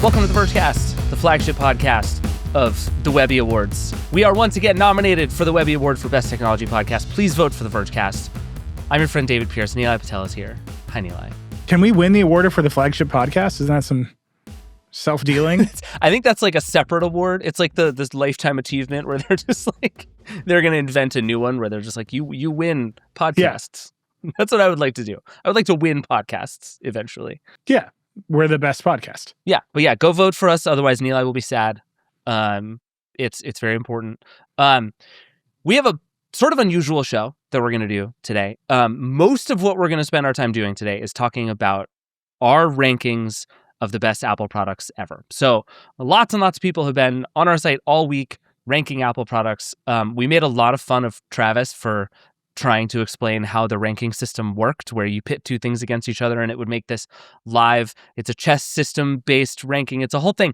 Welcome to the Vergecast, the flagship podcast of the Webby Awards. We are once again nominated for the Webby Award for Best Technology Podcast. Please vote for the Vergecast. I'm your friend David Pierce. Nilay Patel is here. Hi, Nilay. Can we win the award for the flagship podcast? Isn't that some self-dealing? I think that's like a separate award. It's like this lifetime achievement where they're just like, they're going to invent a new one where they're just like, you win podcasts. Yeah. That's what I would like to do. I would like to win podcasts eventually. Yeah. We're the best podcast. Yeah. But yeah, go vote for us. Otherwise, Nilay will be sad. It's very important. We have a sort of unusual show that we're going to do today. Most of what we're going to spend our time doing today is talking about our rankings of the best Apple products ever. So lots and lots of people have been on our site all week ranking Apple products. We made a lot of fun of Travis for trying to explain how the ranking system worked, where you pit two things against each other and it would make this live. It's a chess system-based ranking. It's a whole thing.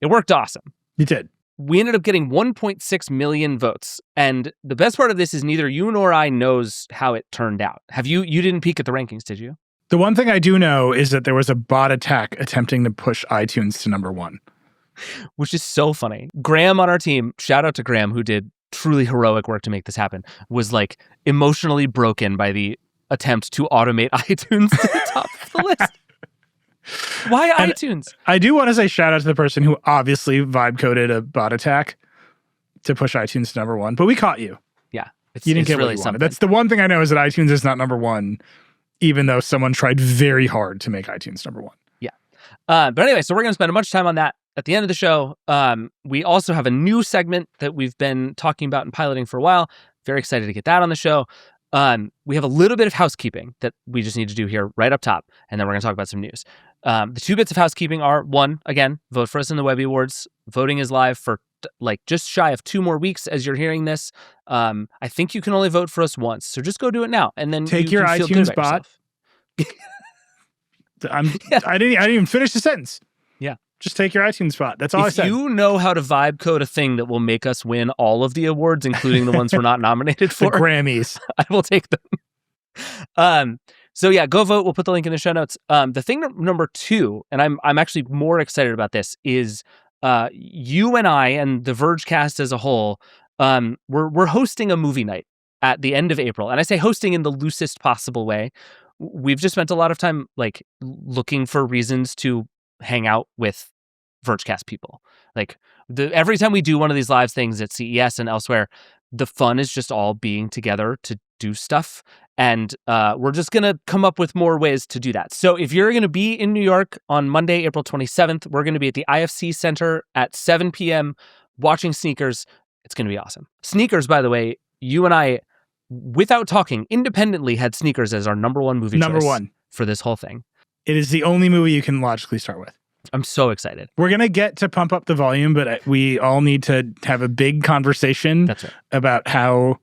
It worked awesome. You did. We ended up getting 1.6 million votes. And the best part of this is neither you nor I knows how it turned out. You didn't peek at the rankings, did you? The one thing I do know is that there was a bot attack attempting to push iTunes to number one. Which is so funny. Graham on our team, shout out to Graham, who did truly heroic work to make this happen, was like emotionally broken by the attempt to automate iTunes to the top of the list. Why and iTunes? I do want to say shout out to the person who obviously vibe coded a bot attack to push iTunes to number one, but we caught you. Yeah. You didn't get really what you wanted. That's the one thing I know is that iTunes is not number one, even though someone tried very hard to make iTunes number one. Yeah. But anyway, so we're going to spend a bunch of time on that. At the end of the show, we also have a new segment that we've been talking about and piloting for a while. Very excited to get that on the show. We have a little bit of housekeeping that we just need to do here right up top, and then we're going to talk about some news. The two bits of housekeeping are, one, again, vote for us in the Webby Awards. Voting is live for like just shy of 2 more weeks as you're hearing this. I think you can only vote for us once, so just go do it now, and then take your iTunes bot. I didn't even finish the sentence. Yeah. Just take your iTunes spot. That's all I said. If you know how to vibe code a thing that will make us win all of the awards, including the ones we're not nominated for, the Grammys, I will take them. So yeah, go vote. We'll put the link in the show notes. The thing number 2, and I'm actually more excited about this, is you and I and the Vergecast as a whole, we're hosting a movie night at the end of April, and I say hosting in the loosest possible way. We've just spent a lot of time like looking for reasons to hang out with Vergecast people. Like every time we do one of these live things at CES and elsewhere, the fun is just all being together to do stuff. And we're just going to come up with more ways to do that. So if you're going to be in New York on Monday, April 27th, we're going to be at the IFC Center at 7 p.m. watching Sneakers. It's going to be awesome. Sneakers, by the way, you and I, without talking, independently had Sneakers as our number one movie choice for this whole thing. It is the only movie you can logically start with. I'm so excited. We're going to get to Pump Up the Volume, but we all need to have a big conversation about how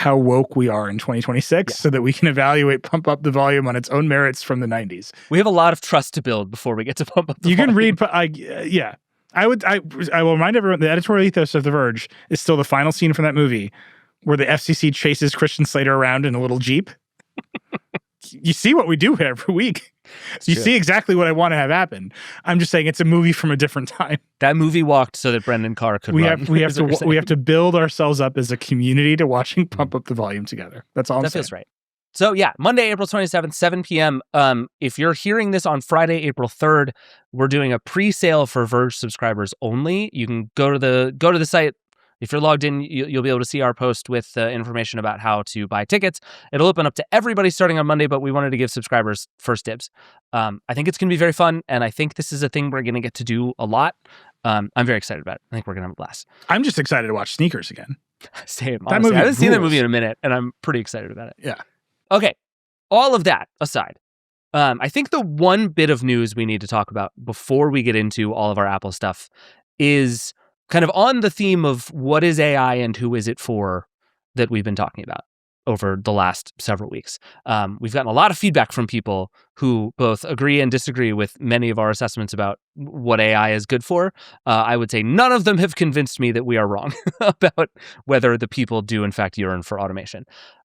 woke we are in 2026 so that we can evaluate Pump Up the Volume on its own merits from the 90s. We have a lot of trust to build before we get to Pump Up the Volume. You can read, I will remind everyone, the editorial ethos of The Verge is still the final scene from that movie where the FCC chases Christian Slater around in a little Jeep. You see what we do every week. You see exactly what I want to have happen. I'm just saying it's a movie from a different time. That movie walked so that Brendan Carr could run. We have to build ourselves up as a community to watching Pump Up the Volume together. That's all I'm saying. That feels right. So yeah, Monday, April 27th, 7 p.m. If you're hearing this on Friday, April 3rd, we're doing a pre-sale for Verge subscribers only. You can go to the site. If you're logged in, you'll be able to see our post with information about how to buy tickets. It'll open up to everybody starting on Monday, but we wanted to give subscribers first dibs. I think it's going to be very fun, and I think this is a thing we're going to get to do a lot. I'm very excited about it. I think we're going to have a blast. I'm just excited to watch Sneakers again. Same, honestly. I haven't seen that movie in a minute, and I'm pretty excited about it. Yeah. Okay, all of that aside, I think the one bit of news we need to talk about before we get into all of our Apple stuff is kind of on the theme of what is AI and who is it for that we've been talking about over the last several weeks. We've gotten a lot of feedback from people who both agree and disagree with many of our assessments about what AI is good for. I would say none of them have convinced me that we are wrong about whether the people do in fact yearn for automation.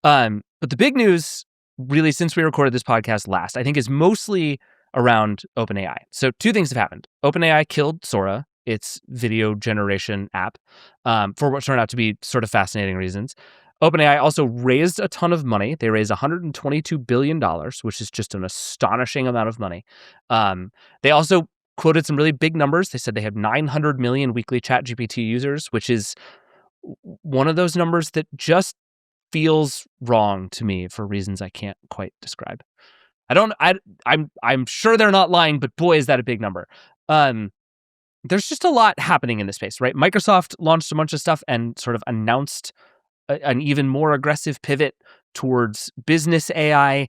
But the big news, really, since we recorded this podcast last, I think is mostly around OpenAI. So two things have happened. OpenAI killed Sora, its video generation app, for what turned out to be sort of fascinating reasons. OpenAI also raised a ton of money. They raised $122 billion, which is just an astonishing amount of money. They also quoted some really big numbers. They said they have 900 million weekly ChatGPT users, which is one of those numbers that just feels wrong to me for reasons I can't quite describe. I'm sure they're not lying, but boy, is that a big number. There's just a lot happening in this space, right? Microsoft launched a bunch of stuff and sort of announced an even more aggressive pivot towards business AI.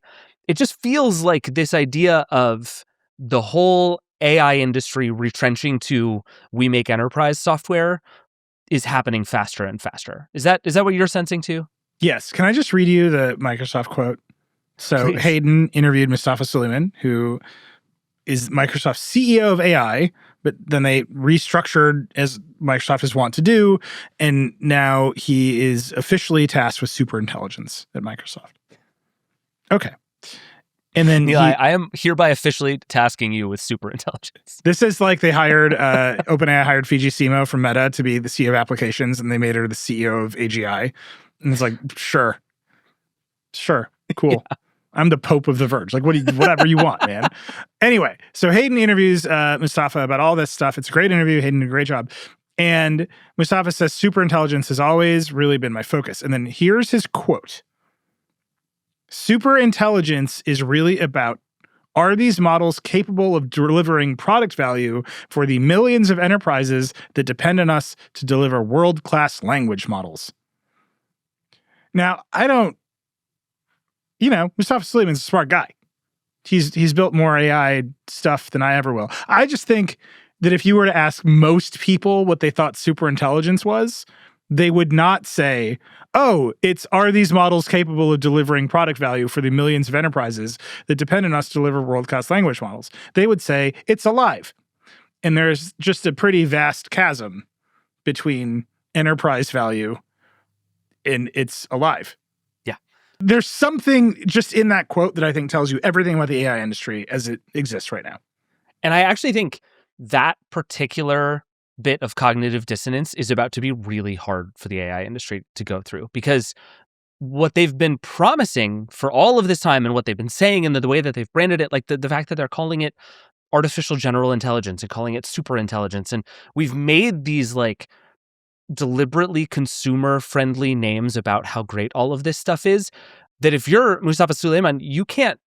It just feels like this idea of the whole AI industry retrenching to we make enterprise software is happening faster and faster. Is that what you're sensing too? Yes. Can I just read you the Microsoft quote? So Please. Hayden interviewed Mustafa Suleyman, who is Microsoft's CEO of AI, but then they restructured as Microsoft is wont to do, and now he is officially tasked with superintelligence at Microsoft. Okay. And then Nilay, I am hereby officially tasking you with superintelligence. This is like they hired, OpenAI hired Fiji Simo from Meta to be the CEO of applications, and they made her the CEO of AGI. And it's like, sure, cool. Yeah. I'm the Pope of the Verge. Like, whatever you want, man. Anyway, so Hayden interviews Mustafa about all this stuff. It's a great interview. Hayden did a great job. And Mustafa says, superintelligence has always really been my focus. And then here's his quote. Superintelligence is really about, are these models capable of delivering product value for the millions of enterprises that depend on us to deliver world-class language models? Now, Mustafa Suleyman's a smart guy. He's built more AI stuff than I ever will. I just think that if you were to ask most people what they thought superintelligence was, they would not say, oh, are these models capable of delivering product value for the millions of enterprises that depend on us to deliver world-class language models? They would say, it's alive. And there's just a pretty vast chasm between enterprise value and it's alive. There's something just in that quote that I think tells you everything about the AI industry as it exists right now. And I actually think that particular bit of cognitive dissonance is about to be really hard for the AI industry to go through, because what they've been promising for all of this time and what they've been saying and the way that they've branded it, like the fact that they're calling it artificial general intelligence and calling it super intelligence. And we've made these like deliberately consumer-friendly names about how great all of this stuff is, that if you're Mustafa Suleyman, you can't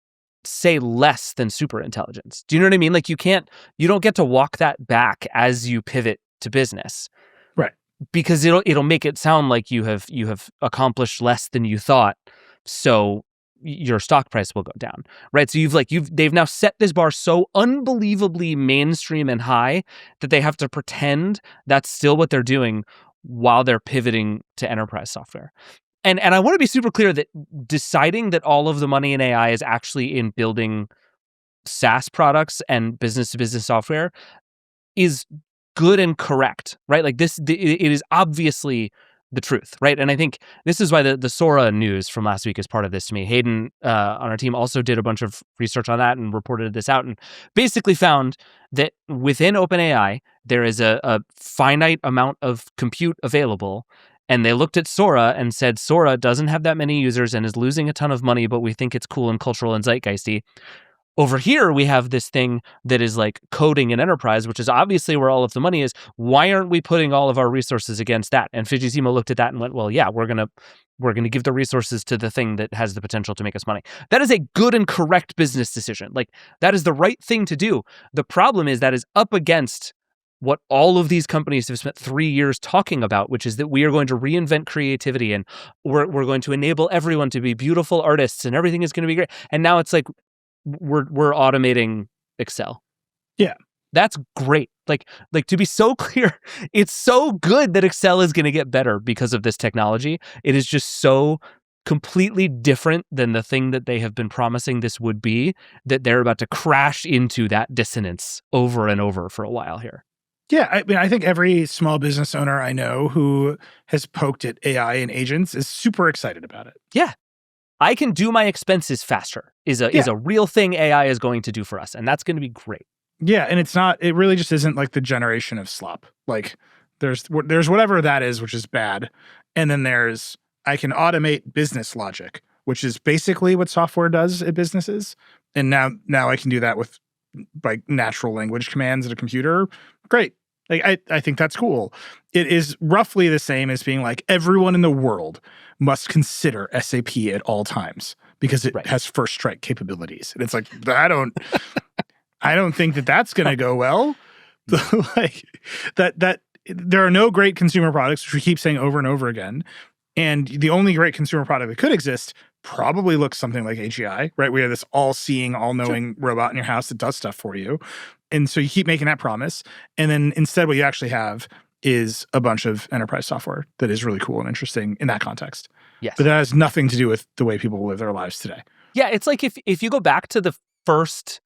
say less than super intelligence. Do you know what I mean? Like you don't get to walk that back as you pivot to business. Right. Because it'll make it sound like you have accomplished less than you thought. So your stock price will go down. Right. So they've now set this bar so unbelievably mainstream and high that they have to pretend that's still what they're doing while they're pivoting to enterprise software. And I want to be super clear that deciding that all of the money in AI is actually in building SaaS products and business-to-business software is good and correct, right? Like it is obviously the truth, right? And I think this is why the Sora news from last week is part of this to me. Hayden on our team also did a bunch of research on that and reported this out and basically found that within OpenAI, there is a finite amount of compute available. And they looked at Sora and said, Sora doesn't have that many users and is losing a ton of money, but we think it's cool and cultural and zeitgeisty. Over here, we have this thing that is like coding and enterprise, which is obviously where all of the money is. Why aren't we putting all of our resources against that? And Fiji Simo looked at that and went, well, yeah, we're gonna give the resources to the thing that has the potential to make us money. That is a good and correct business decision. Like that is the right thing to do. The problem is that is up against what all of these companies have spent 3 years talking about, which is that we are going to reinvent creativity and we're going to enable everyone to be beautiful artists and everything is going to be great. And now it's like we're automating Excel. Yeah. That's great. Like to be so clear, it's so good that Excel is going to get better because of this technology. It is just so completely different than the thing that they have been promising this would be, that they're about to crash into that dissonance over and over for a while here. Yeah, I mean, I think every small business owner I know who has poked at AI and agents is super excited about it. Yeah. I can do my expenses faster is a real thing AI is going to do for us. And that's going to be great. Yeah. And it really just isn't like the generation of slop. Like there's whatever that is, which is bad. And then there's, I can automate business logic, which is basically what software does at businesses. And now I can do that with like natural language commands at a computer. Great. Like I think that's cool. It is roughly the same as being like everyone in the world must consider SAP at all times because it has first strike capabilities. And it's like, I don't think that that's going to go well. Like that there are no great consumer products, which we keep saying over and over again. And the only great consumer product that could exist probably looks something like AGI, right? We have this all-seeing, all-knowing robot in your house that does stuff for you. And so you keep making that promise. And then instead what you actually have is a bunch of enterprise software that is really cool and interesting in that context. Yes. But that has nothing to do with the way people live their lives today. Yeah, it's like if you go back to the first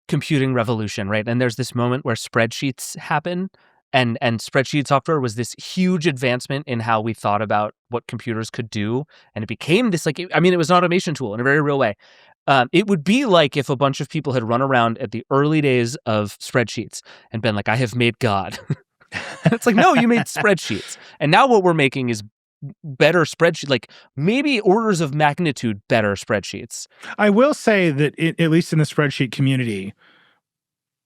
computing revolution, right? And there's this moment where spreadsheets happen. And spreadsheet software was this huge advancement in how we thought about what computers could do. And it became this, it was an automation tool in a very real way. It would be like if a bunch of people had run around at the early days of spreadsheets and been like, I have made God. It's like, no, you made spreadsheets. And now what we're making is better spreadsheet, like maybe orders of magnitude better spreadsheets. I will say that at least in the spreadsheet community,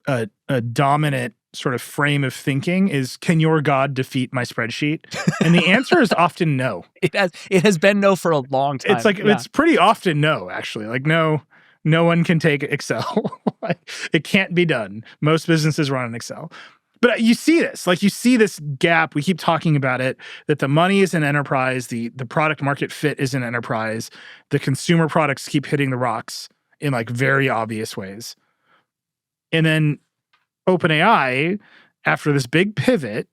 a dominant sort of frame of thinking is, can your God defeat my spreadsheet? And the answer is often no. It has been no for a long time. It's like, it's pretty often no, actually. Like no one can take Excel. It can't be done. Most businesses run in Excel. But you see this gap. We keep talking about it, that the money is in enterprise, the product market fit is in enterprise, the consumer products keep hitting the rocks in like very obvious ways. And then OpenAI, after this big pivot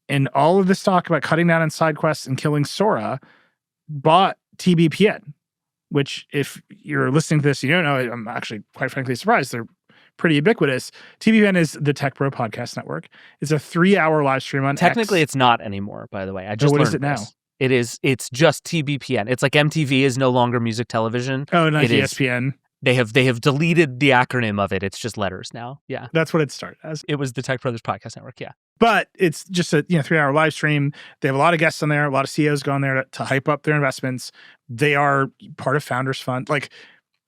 and all of this talk about cutting down on side quests and killing Sora, bought TBPN, which if you're listening to this, you don't know, I'm actually quite frankly surprised. They're pretty ubiquitous. TBPN is the Tech Bro Podcast Network. It's a 3-hour live stream on Technically, X. It's not anymore, by the way. I just what learned is it now? This. It's just TBPN. It's like MTV is no longer music television. Oh, not ESPN. They have deleted the acronym of it. It's just letters now. Yeah. That's what it started as. It was the Tech Brothers Podcast Network, yeah. But it's just a 3-hour live stream. They have a lot of guests on there, a lot of CEOs go on there to hype up their investments. They are part of Founders Fund. Like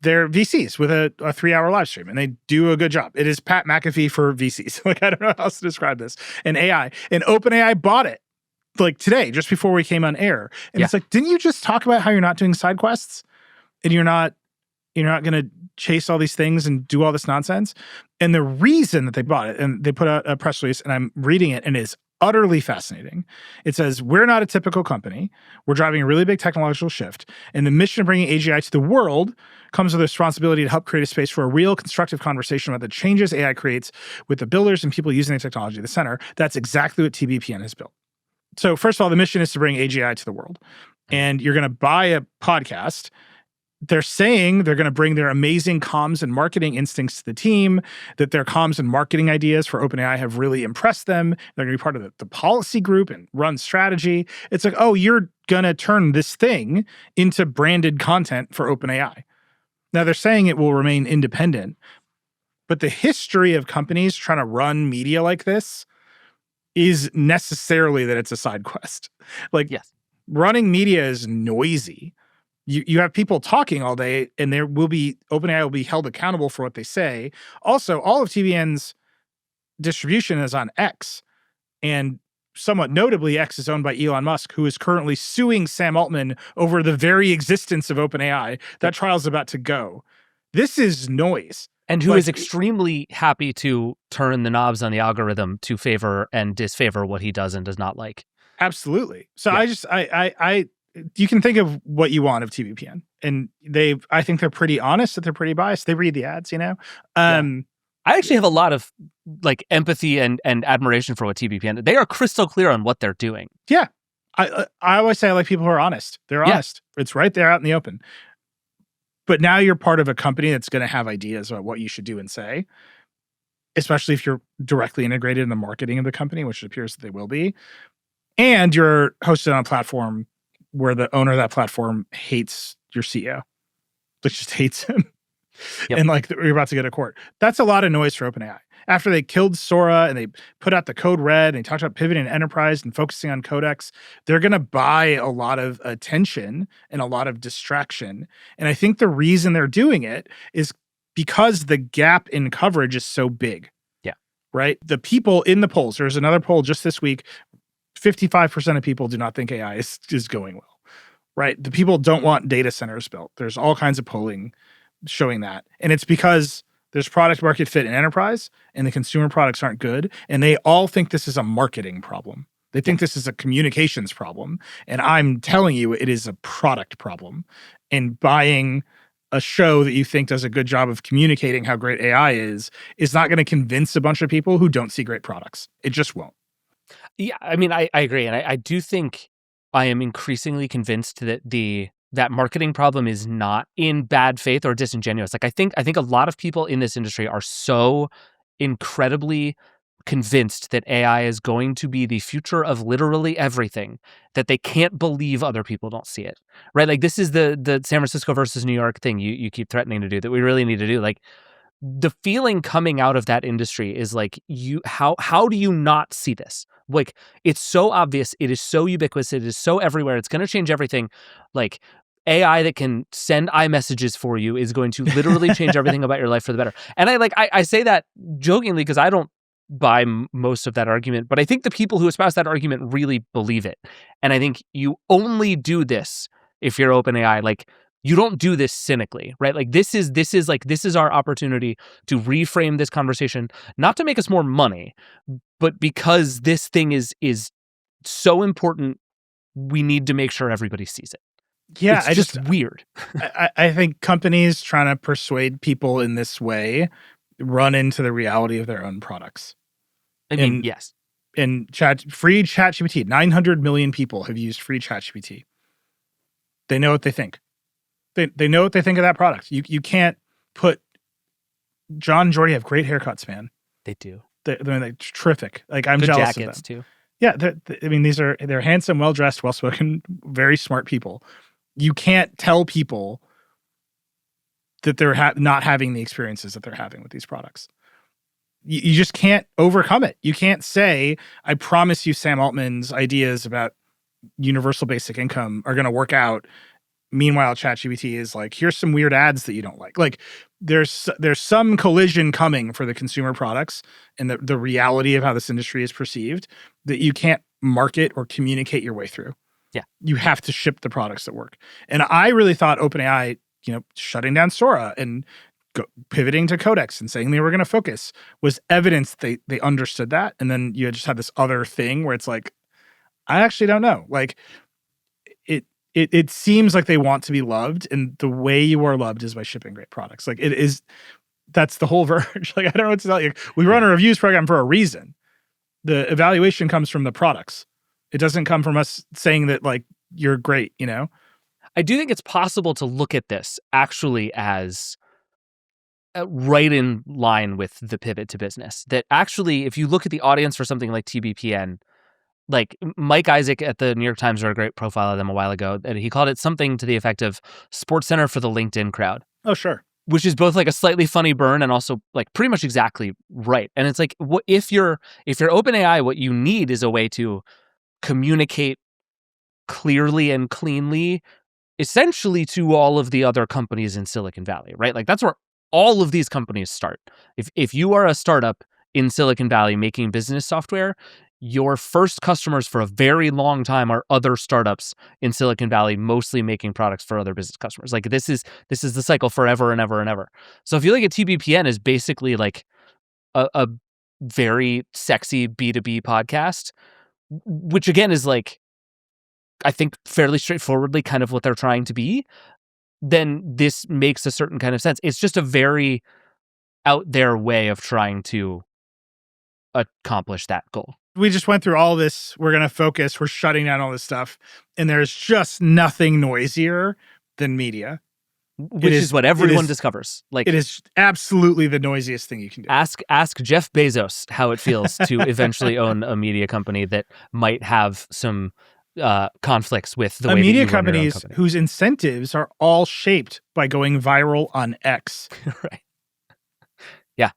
they're VCs with a 3-hour live stream, and they do a good job. It is Pat McAfee for VCs. Like I don't know how else to describe this. And AI. And OpenAI bought it like today, just before we came on air. And it's like, didn't you just talk about how you're not doing side quests? And you're not going to chase all these things and do all this nonsense. And the reason that they bought it, and they put out a press release, and I'm reading it, and it's utterly fascinating. It says, we're not a typical company. We're driving a really big technological shift. And the mission of bringing AGI to the world comes with the responsibility to help create a space for a real constructive conversation about the changes AI creates with the builders and people using the technology at the center. That's exactly what TBPN has built. So first of all, the mission is to bring AGI to the world. And you're going to buy a podcast. They're saying they're going to bring their amazing comms and marketing instincts to the team, that their comms and marketing ideas for OpenAI have really impressed them. They're going to be part of the policy group and run strategy. It's like, oh, you're going to turn this thing into branded content for OpenAI. Now, they're saying it will remain independent, but the history of companies trying to run media like this is necessarily that it's a side quest. Like, yes, running media is noisy. You have people talking all day, and OpenAI will be held accountable for what they say. Also, all of TBN's distribution is on X, and somewhat notably, X is owned by Elon Musk, who is currently suing Sam Altman over the very existence of OpenAI. That trial is about to go. This is noise. And who is extremely happy to turn the knobs on the algorithm to favor and disfavor what he does and does not like. Absolutely. So yeah. You can think of what you want of TBPN, and I think they're pretty honest, that they're pretty biased. They read the ads, Yeah. I actually have a lot of like empathy and admiration for what TBPN. They are crystal clear on what they're doing. Yeah. I always say I like people who are honest. They're honest. It's right there out in the open. But now you're part of a company that's going to have ideas about what you should do and say, especially if you're directly integrated in the marketing of the company, which it appears that they will be. And you're hosted on a platform where the owner of that platform hates your CEO. That just hates him. Yep. And like we're about to go to court. That's a lot of noise for OpenAI. After they killed Sora and they put out the code red and they talked about pivoting to enterprise and focusing on codecs, they're going to buy a lot of attention and a lot of distraction. And I think the reason they're doing it is because the gap in coverage is so big. Yeah. Right? The people in the polls, there's another poll just this week, 55% of people do not think AI is going well. Right? The people don't want data centers built. There's all kinds of polling showing that. And it's because there's product market fit in enterprise and the consumer products aren't good. And they all think this is a marketing problem. They think this is a communications problem. And I'm telling you, it is a product problem. And buying a show that you think does a good job of communicating how great AI is not going to convince a bunch of people who don't see great products. It just won't. Yeah, I mean, I agree. And I do think I am increasingly convinced that that marketing problem is not in bad faith or disingenuous. Like I think a lot of people in this industry are so incredibly convinced that AI is going to be the future of literally everything that they can't believe other people don't see it. Right? Like this is the San Francisco versus New York thing you keep threatening to do that we really need to do. Like the feeling coming out of that industry is like how do you not see this? Like it's so obvious, it is so ubiquitous, it is so everywhere, it's going to change everything. Like AI that can send iMessages for you is going to literally change everything about your life for the better. And I say that jokingly because I don't buy most of that argument, but I think the people who espouse that argument really believe it. And I think you only do this if you're OpenAI. Like you don't do this cynically, right? Like this is our opportunity to reframe this conversation, not to make us more money, but because this thing is so important, we need to make sure everybody sees it. Yeah, it's just weird. I think companies trying to persuade people in this way run into the reality of their own products. I mean, yes. And free ChatGPT, 900 million people have used free ChatGPT. They know what they think. They know what they think of that product. You can't put John and Jordy have great haircuts, man. They do. They're like terrific. Like I'm good jealous jackets of them too. Yeah, I mean they're handsome, well dressed, well spoken, very smart people. You can't tell people that they're not having the experiences that they're having with these products. You just can't overcome it. You can't say, I promise you Sam Altman's ideas about universal basic income are going to work out. Meanwhile, ChatGPT is like, here's some weird ads that you don't like. Like there's some collision coming for the consumer products and the reality of how this industry is perceived that you can't market or communicate your way through. Yeah. You have to ship the products that work. And I really thought OpenAI, shutting down Sora and pivoting to codecs and saying they were going to focus was evidence they understood that. And then you just had this other thing where it's like, I actually don't know. Like it seems like they want to be loved, and the way you are loved is by shipping great products. Like that's the whole Verge. Like I don't know what to tell you. We run a reviews program for a reason. The evaluation comes from the products. It doesn't come from us saying that like you're great, I do think it's possible to look at this actually as right in line with the pivot to business. That actually, if you look at the audience for something like TBPN, like Mike Isaac at the New York Times wrote a great profile of them a while ago, and he called it something to the effect of SportsCenter for the LinkedIn crowd. Oh, sure. Which is both like a slightly funny burn and also like pretty much exactly right. And it's like, if you're OpenAI, what you need is a way to communicate clearly and cleanly, essentially to all of the other companies in Silicon Valley, right? Like that's where all of these companies start. If you are a startup in Silicon Valley making business software, your first customers for a very long time are other startups in Silicon Valley, mostly making products for other business customers. Like this is the cycle forever and ever and ever. So if you look at TBPN is basically like a very sexy B2B podcast, which again is like, I think fairly straightforwardly kind of what they're trying to be, then this makes a certain kind of sense. It's just a very out there way of trying to accomplish that goal. We just went through all this. We're going to focus. We're shutting down all this stuff. And there's just nothing noisier than media. Which is what everyone discovers. Like it is absolutely the noisiest thing you can do. Ask Jeff Bezos how it feels to eventually own a media company that might have some conflicts with the a way media that you run your own companies company. whose incentives are all shaped by going viral on X. Right. Yeah.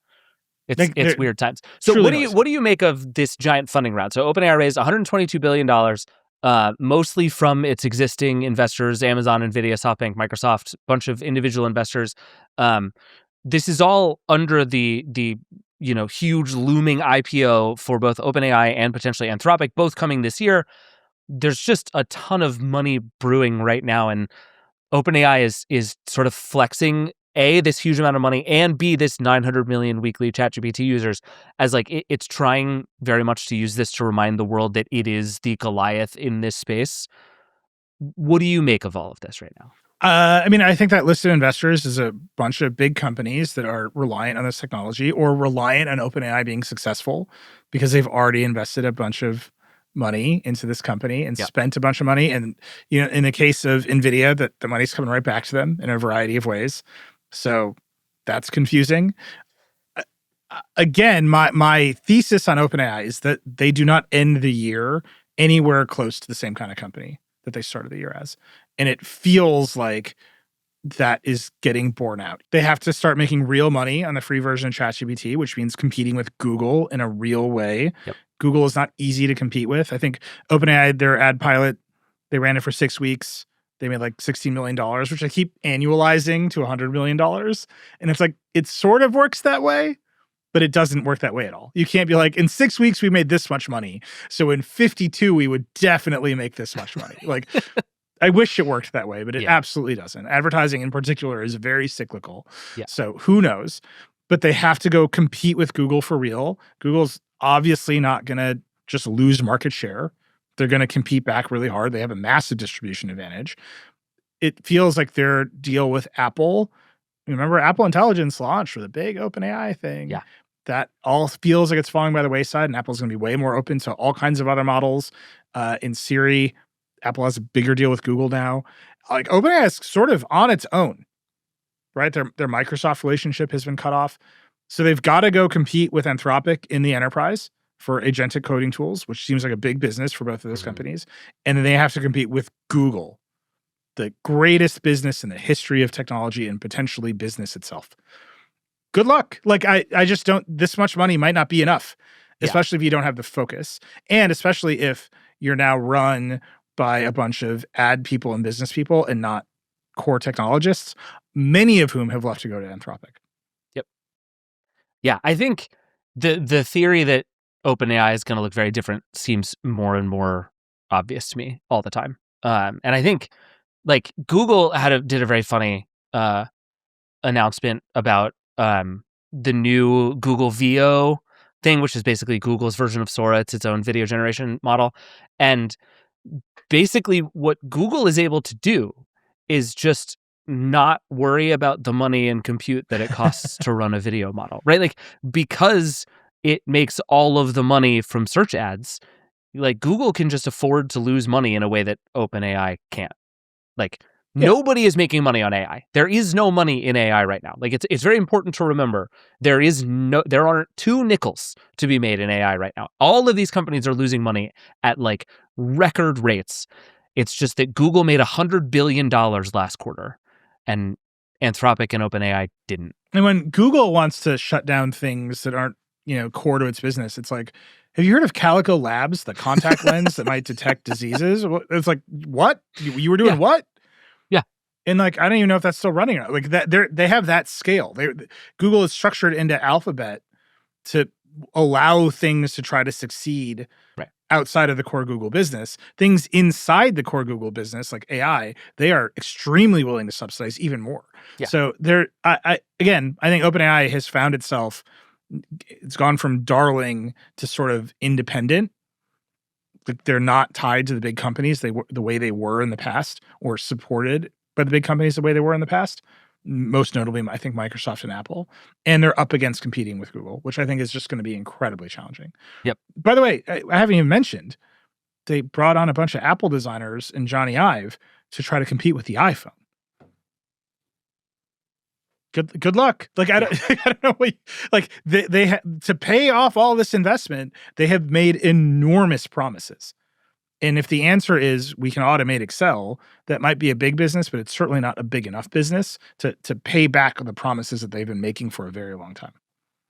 Like, It's they're weird times. So truly what do you make of this giant funding round? So OpenAI raised $122 billion, mostly from its existing investors, Amazon, Nvidia, SoftBank, Microsoft, bunch of individual investors. This is all under the huge looming IPO for both OpenAI and potentially Anthropic, both coming this year. There's just a ton of money brewing right now, and OpenAI is sort of flexing A, this huge amount of money, and B, this 900 million weekly ChatGPT users, as like it's trying very much to use this to remind the world that it is the Goliath in this space. What do you make of all of this right now? I mean, I think that list of investors is a bunch of big companies that are reliant on this technology or reliant on OpenAI being successful because they've already invested a bunch of money into this company and spent a bunch of money. And, in the case of Nvidia, that the money's coming right back to them in a variety of ways. So that's confusing. Again, my thesis on OpenAI is that they do not end the year anywhere close to the same kind of company that they started the year as. And it feels like that is getting borne out. They have to start making real money on the free version of ChatGPT, which means competing with Google in a real way. Yep. Google is not easy to compete with. I think OpenAI, their ad pilot, they ran it for 6 weeks. They made like $16 million, which I keep annualizing to $100 million. And it's like, it sort of works that way, but it doesn't work that way at all. You can't be like, in 6 weeks, we made this much money. So in 52, we would definitely make this much money. Like, I wish it worked that way, but it absolutely doesn't. Advertising in particular is very cyclical. Yeah. So who knows? But they have to go compete with Google for real. Google's obviously not going to just lose market share. They're going to compete back really hard. They have a massive distribution advantage. It feels like their deal with Apple. Remember, Apple Intelligence launched with a big OpenAI thing. Yeah. That all feels like it's falling by the wayside, and Apple's going to be way more open to all kinds of other models. In Siri, Apple has a bigger deal with Google now. Like, OpenAI is sort of on its own, right? Their Microsoft relationship has been cut off. So they've got to go compete with Anthropic in the enterprise for agentic coding tools, which seems like a big business for both of those companies. And then they have to compete with Google, the greatest business in the history of technology and potentially business itself. Good luck. Like, I just don't, this much money might not be enough, especially if you don't have the focus. And especially if you're now run by a bunch of ad people and business people and not core technologists, many of whom have left to go to Anthropic. Yep. Yeah, I think the theory that OpenAI is going to look very different seems more and more obvious to me all the time. And I think, like, Google did a very funny announcement about the new Google VO thing, which is basically Google's version of Sora. It's its own video generation model. And basically what Google is able to do is just not worry about the money and compute that it costs to run a video model, right? Like, because it makes all of the money from search ads, like, Google can just afford to lose money in a way that OpenAI can't. Like, nobody is making money on AI. There is no money in AI right now. Like, it's very important to remember there aren't 2 nickels to be made in AI right now. All of these companies are losing money at like record rates. It's just that Google made $100 billion last quarter, and Anthropic and OpenAI didn't. And when Google wants to shut down things that aren't, core to its business, it's like, have you heard of Calico Labs, the contact lens that might detect diseases? It's like, what? You were doing what? Yeah. And like, I don't even know if that's still running. Like, that they have that scale. Google is structured into Alphabet to allow things to try to succeed outside of the core Google business. Things inside the core Google business, like AI, they are extremely willing to subsidize even more. Yeah. So I think OpenAI has found itself, it's gone from darling to sort of independent. Like, they're not tied to the big companies the way they were in the past, or supported by the big companies the way they were in the past. Most notably, I think, Microsoft and Apple. And they're up against competing with Google, which I think is just going to be incredibly challenging. Yep. By the way, I haven't even mentioned, they brought on a bunch of Apple designers and Johnny Ive to try to compete with the iPhone. Good luck. Like, I don't know what, like, they to pay off all this investment, they have made enormous promises. And if the answer is we can automate Excel, that might be a big business, but it's certainly not a big enough business to pay back on the promises that they've been making for a very long time.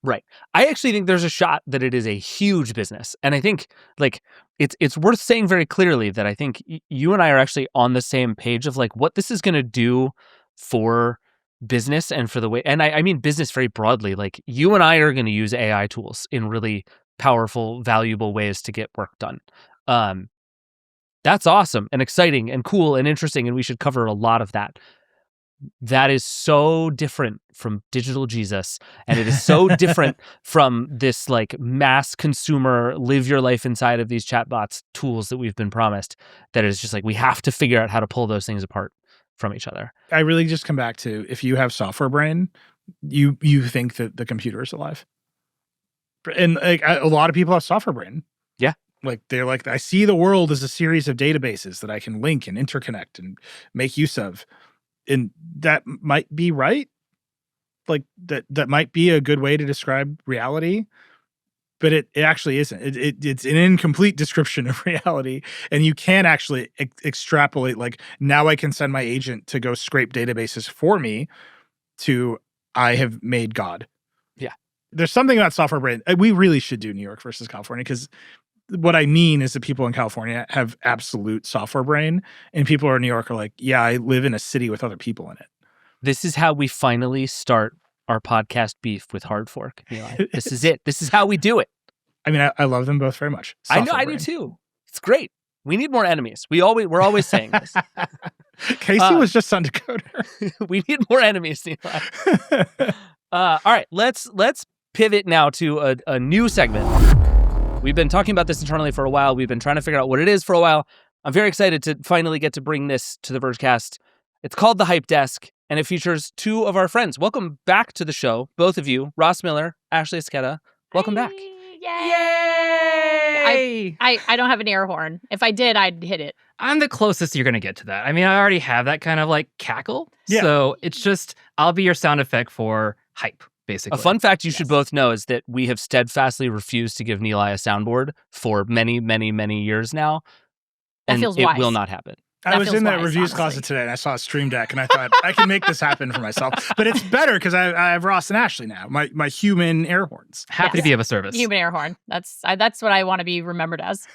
Right. I actually think there's a shot that it is a huge business. And I think like it's worth saying very clearly that I think you and I are actually on the same page of like what this is going to do for business and for the way, and I mean business very broadly. Like you and I are going to use AI tools in really powerful, valuable ways to get work done. That's awesome and exciting and cool and interesting, and we should cover a lot of that. That is so different from digital Jesus, and it is so different from this like mass consumer live your life inside of these chatbots tools that we've been promised, that is just like we have to figure out how to pull those things apart from each other. I really just come back to, if you have software brain, you think that the computer is alive. And like a lot of people have software brain. Yeah. Like they're like, I see the world as a series of databases that I can link and interconnect and make use of. And that might be right. Like that might be a good way to describe reality, but it actually isn't. It's an incomplete description of reality. And you can actually extrapolate, like, now I can send my agent to go scrape databases for me to, I have made God. Yeah. There's something about software brain. We really should do New York versus California, because what I mean is that people in California have absolute software brain, and people in New York are like, yeah, I live in a city with other people in it. This is how we finally start our podcast beef with Hard Fork. Nilay. This is it. This is how we do it. I mean, I love them both very much. I know, I do too. It's great. We need more enemies. We're always saying this. Casey was just on Decoder. We need more enemies, Nilay. All right, let's pivot now to a new segment. We've been talking about this internally for a while. We've been trying to figure out what it is for a while. I'm very excited to finally get to bring this to the Vergecast. It's called The Hype Desk, and it features two of our friends. Welcome back to the show, both of you, Ross Miller, Ashley Esqueda. Welcome back. Yay! I don't have an air horn. If I did, I'd hit it. I'm the closest you're going to get to that. I mean, I already have that kind of like cackle. Yeah. So it's just, I'll be your sound effect for hype, basically. A fun fact you should both know is that we have steadfastly refused to give Nilay a soundboard for many, many, many years now. That And feels it wise. will not happen. I was in that wise, reviews honestly. closet today, and I saw a Stream Deck, and I thought, I can make this happen for myself. But it's better because I have Ross and Ashley now, my human air horns. Happy to be of a service. Human air horn. That's what I want to be remembered as.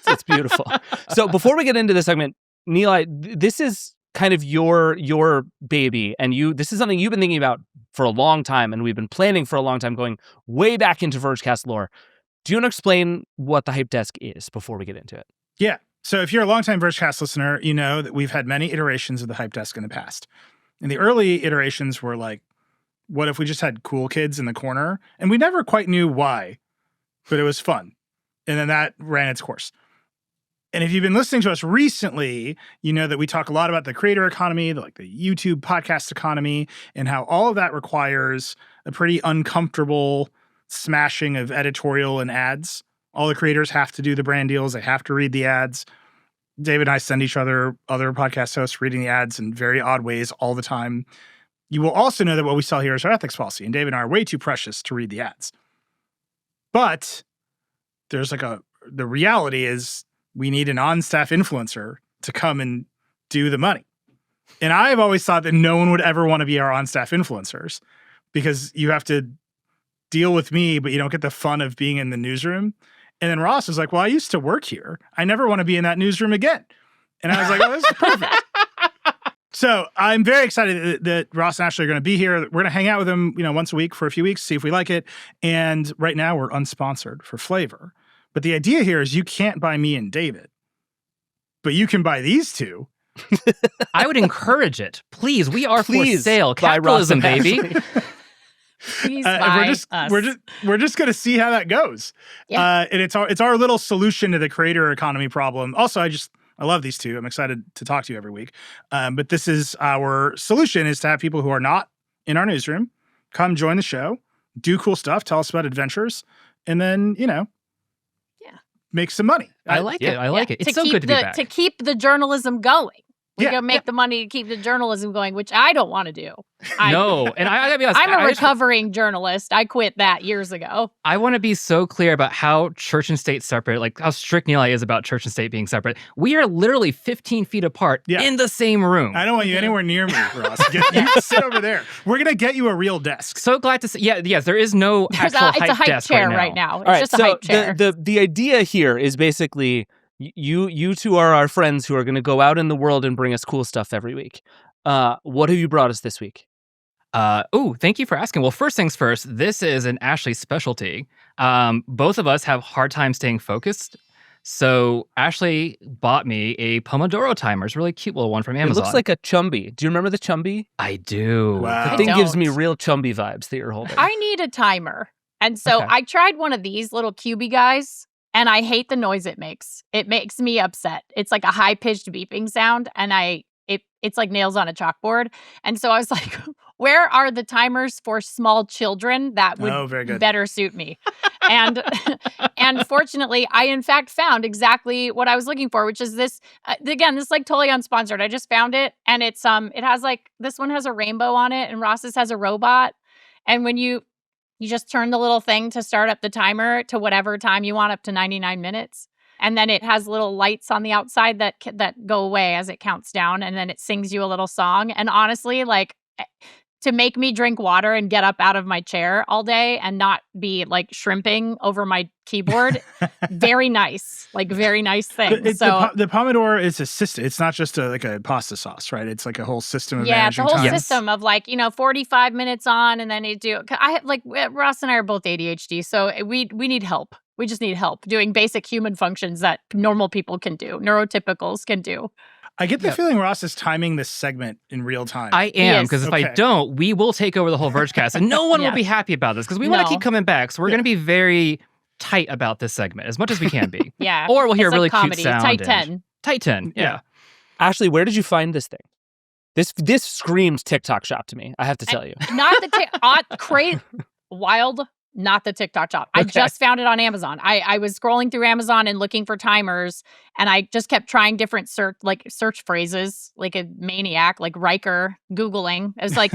It's beautiful. So before we get into this segment, Nilay, this is kind of your baby, and this is something you've been thinking about for a long time, and we've been planning for a long time, going way back into Vergecast lore. Do you want to explain what the Hype Desk is before we get into it? Yeah. So if you're a longtime Vergecast listener, you know that we've had many iterations of the Hype Desk in the past. And the early iterations were like, what if we just had cool kids in the corner? And we never quite knew why, but it was fun. And then that ran its course. And if you've been listening to us recently, you know that we talk a lot about the creator economy, like the YouTube podcast economy, and how all of that requires a pretty uncomfortable smashing of editorial and ads. All the creators have to do the brand deals. They have to read the ads. David and I send each other other podcast hosts reading the ads in very odd ways all the time. You will also know that what we sell here is our ethics policy, and David and I are way too precious to read the ads. But there's the reality is we need an on-staff influencer to come and do the money. And I've always thought that no one would ever want to be our on-staff influencers, because you have to deal with me, but you don't get the fun of being in the newsroom. And then Ross was like, well, I used to work here. I never want to be in that newsroom again. And I was like, oh, this is perfect. So I'm very excited that Ross and Ashley are going to be here. We're going to hang out with them, once a week for a few weeks, see if we like it. And right now we're unsponsored for flavor. But the idea here is you can't buy me and David, but you can buy these two. I would encourage it. Please, we are for sale. Buy Ross Capitalism, and baby. Please buy us. We're just going to see how that goes. Yeah. And it's our little solution to the creator economy problem. Also, I love these two. I'm excited to talk to you every week. But this is our solution, is to have people who are not in our newsroom come join the show, do cool stuff, tell us about adventures, and then, make some money. I like it. I like it. It's so good to be back. To keep the journalism going. We can make the money to keep the journalism going, which I don't want to do. No, and I gotta be honest. I'm a recovering journalist. I quit that years ago. I want to be so clear about how church and state separate, like how strict Nilay is about church and state being separate. We are literally 15 feet apart in the same room. I don't want you anywhere near me, Ross. You sit over there. We're gonna get you a real desk. So glad to see. Yeah, yes, there is no actual it's a hype desk chair right now. It's just a hype chair. The idea here is basically you two are our friends who are going to go out in the world and bring us cool stuff every week. What have you brought us this week? Thank you for asking. Well, first things first, this is an Ashley specialty. Both of us have hard time staying focused. So Ashley bought me a Pomodoro timer. It's a really cute little one from Amazon. It looks like a Chumby. Do you remember the Chumby? I do. Wow. The thing gives me real Chumby vibes that you're holding. I need a timer. And so I tried one of these little cubey guys, and I hate the noise it makes. It makes me upset. It's like a high-pitched beeping sound, and it's like nails on a chalkboard. And so I was like, where are the timers for small children that would better suit me? And fortunately, I in fact found exactly what I was looking for, which is this. Again, this is like totally unsponsored. I just found it, and it has like, this one has a rainbow on it, and Ross's has a robot. And when you just turn the little thing to start up the timer to whatever time you want, up to 99 minutes. And then it has little lights on the outside that go away as it counts down. And then it sings you a little song. And honestly, like, to make me drink water and get up out of my chair all day and not be like shrimping over my keyboard, very nice. Like, very nice thing. The Pomodoro is a system. It's not just like a pasta sauce, right? It's like a whole system of managing it's a whole time. system of like, 45 minutes on, and then you do. Ross and I are both ADHD, so we need help. We just need help doing basic human functions that normal people can do, neurotypicals can do. I get the feeling Ross is timing this segment in real time. I am, because if I don't, we will take over the whole Vergecast, and no one will be happy about this, because we want to keep coming back. So we're going to be very tight about this segment, as much as we can be. Or we'll hear a really comedy. cute sound. Tight 10. Tight 10, yeah. Ashley, where did you find this thing? This screams TikTok shop to me, I have to tell you. Not the wild. Not the TikTok shop. I just found it on Amazon. I was scrolling through Amazon and looking for timers, and I just kept trying different search phrases, like a maniac, like Riker Googling. It was like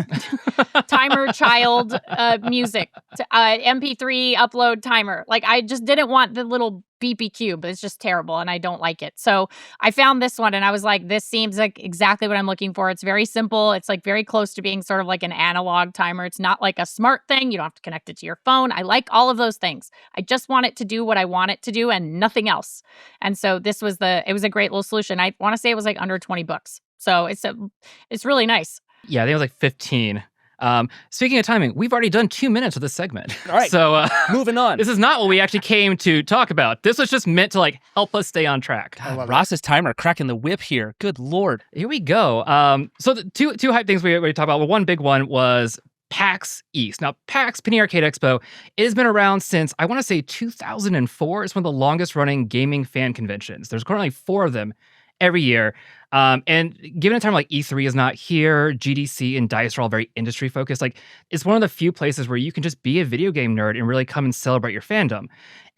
timer, child, music, MP3 upload timer. Like, I just didn't want the little beepy cube. It's just terrible, and I don't like it. So I found this one, and I was like, this seems like exactly what I'm looking for. It's very simple. It's like very close to being sort of like an analog timer. It's not like a smart thing. You don't have to connect it to your phone. I like all of those things. I just want it to do what I want it to do and nothing else. And so it was a great little solution. I want to say it was like under $20. So it's really nice. Yeah, I think it was like 15. Speaking of timing, we've already done 2 minutes of this segment. All right, so moving on. This is not what we actually came to talk about. This was just meant to like help us stay on track. Ross's timer cracking the whip here. Good Lord. Here we go. So the two hype things we talked about. Well, one big one was PAX East. Now, PAX, Penny Arcade Expo, it has been around since, I want to say 2004. It's one of the longest running gaming fan conventions. There's currently 4 of them every year. And given a time like E3 is not here, GDC and DICE are all very industry focused. Like, it's one of the few places where you can just be a video game nerd and really come and celebrate your fandom.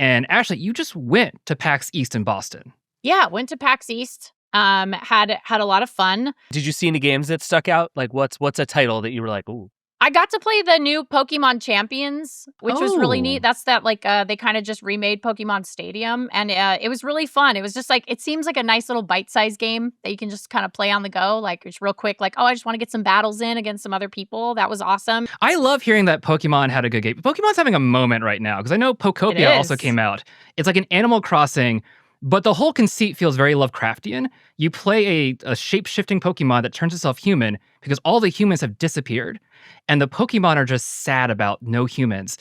And Ashley, you just went to PAX East in Boston. Yeah, went to PAX East. Had a lot of fun. Did you see any games that stuck out? Like, what's a title that you were like, ooh? I got to play the new Pokemon Champions, which was really neat. That's they kind of just remade Pokemon Stadium, and it was really fun. It was just like, it seems like a nice little bite-sized game that you can just kind of play on the go, like it's real quick, like, oh, I just want to get some battles in against some other people. That was awesome. I love hearing that Pokemon had a good game. Pokemon's having a moment right now, because I know Pokopia also came out. It's like an Animal Crossing, but the whole conceit feels very Lovecraftian. You play a shape-shifting Pokemon that turns itself human because all the humans have disappeared, and the Pokemon are just sad about no humans.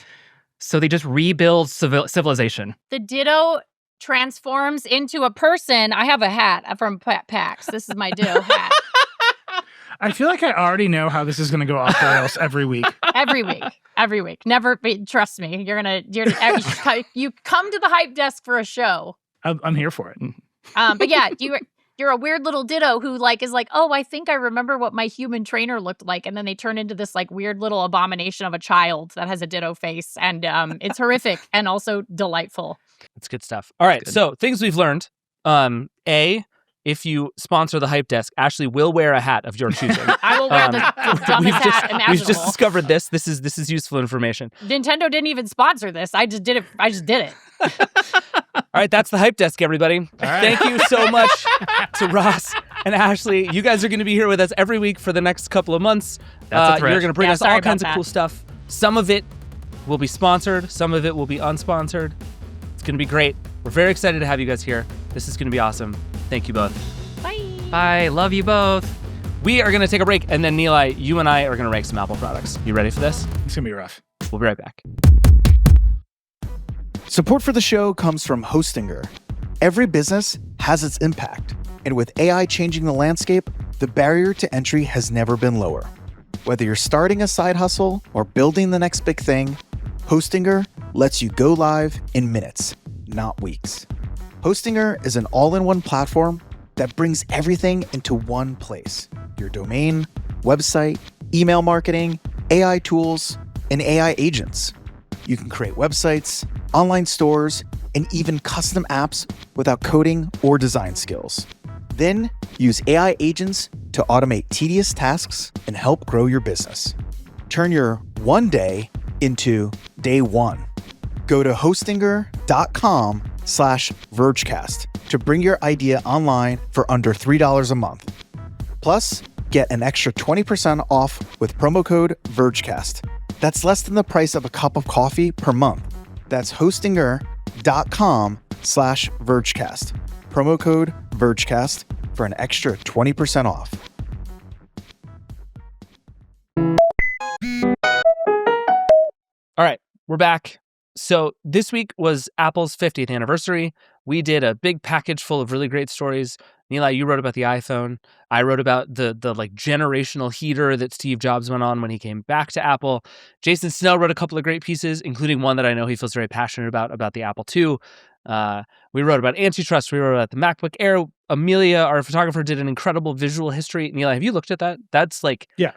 So they just rebuild civilization. The Ditto transforms into a person. I have a hat from PAX. This is my Ditto hat. I feel like I already know how this is going to go off the rails every week. Every week. Never, trust me. You come to the hype desk for a show. I'm here for it. But yeah, you're a weird little Ditto who is like, oh, I think I remember what my human trainer looked like, and then they turn into this like weird little abomination of a child that has a Ditto face, and it's horrific and also delightful. That's good stuff. All right, so things we've learned. A, if you sponsor the Hype Desk, Ashley will wear a hat of your choosing. I will wear the dumbest hat imaginable. We've just discovered this. This is useful information. Nintendo didn't even sponsor this. I just did it. All right, that's the Hype Desk, everybody. Right. Thank you so much to Ross and Ashley. You guys are going to be here with us every week for the next couple of months. That's a threat. You're going to bring us all kinds of cool stuff. Some of it will be sponsored. Some of it will be unsponsored. It's going to be great. We're very excited to have you guys here. This is going to be awesome. Thank you both. Bye. Bye. Love you both. We are going to take a break, and then Nilay, you and I are going to rank some Apple products. You ready for this? It's going to be rough. We'll be right back. Support for the show comes from Hostinger. Every business has its impact, and with AI changing the landscape, the barrier to entry has never been lower. Whether you're starting a side hustle or building the next big thing, Hostinger lets you go live in minutes, not weeks. Hostinger is an all-in-one platform that brings everything into one place. Your domain, website, email marketing, AI tools, and AI agents. You can create websites, online stores, and even custom apps without coding or design skills. Then use AI agents to automate tedious tasks and help grow your business. Turn your one day into day one. Go to hostinger.com/Vergecast to bring your idea online for under $3 a month. Plus, get an extra 20% off with promo code Vergecast. That's less than the price of a cup of coffee per month. That's hostinger.com/Vergecast. Promo code Vergecast for an extra 20% off. All right, we're back. So this week was Apple's 50th anniversary. We did a big package full of really great stories. Nilay, you wrote about the iPhone. I wrote about the like generational heater that Steve Jobs went on when he came back to Apple. Jason Snell wrote a couple of great pieces, including one that I know he feels very passionate about the Apple II. We wrote about antitrust. We wrote about the MacBook Air. Amelia, our photographer, did an incredible visual history. Nilay, have you looked at that? That's like, yeah,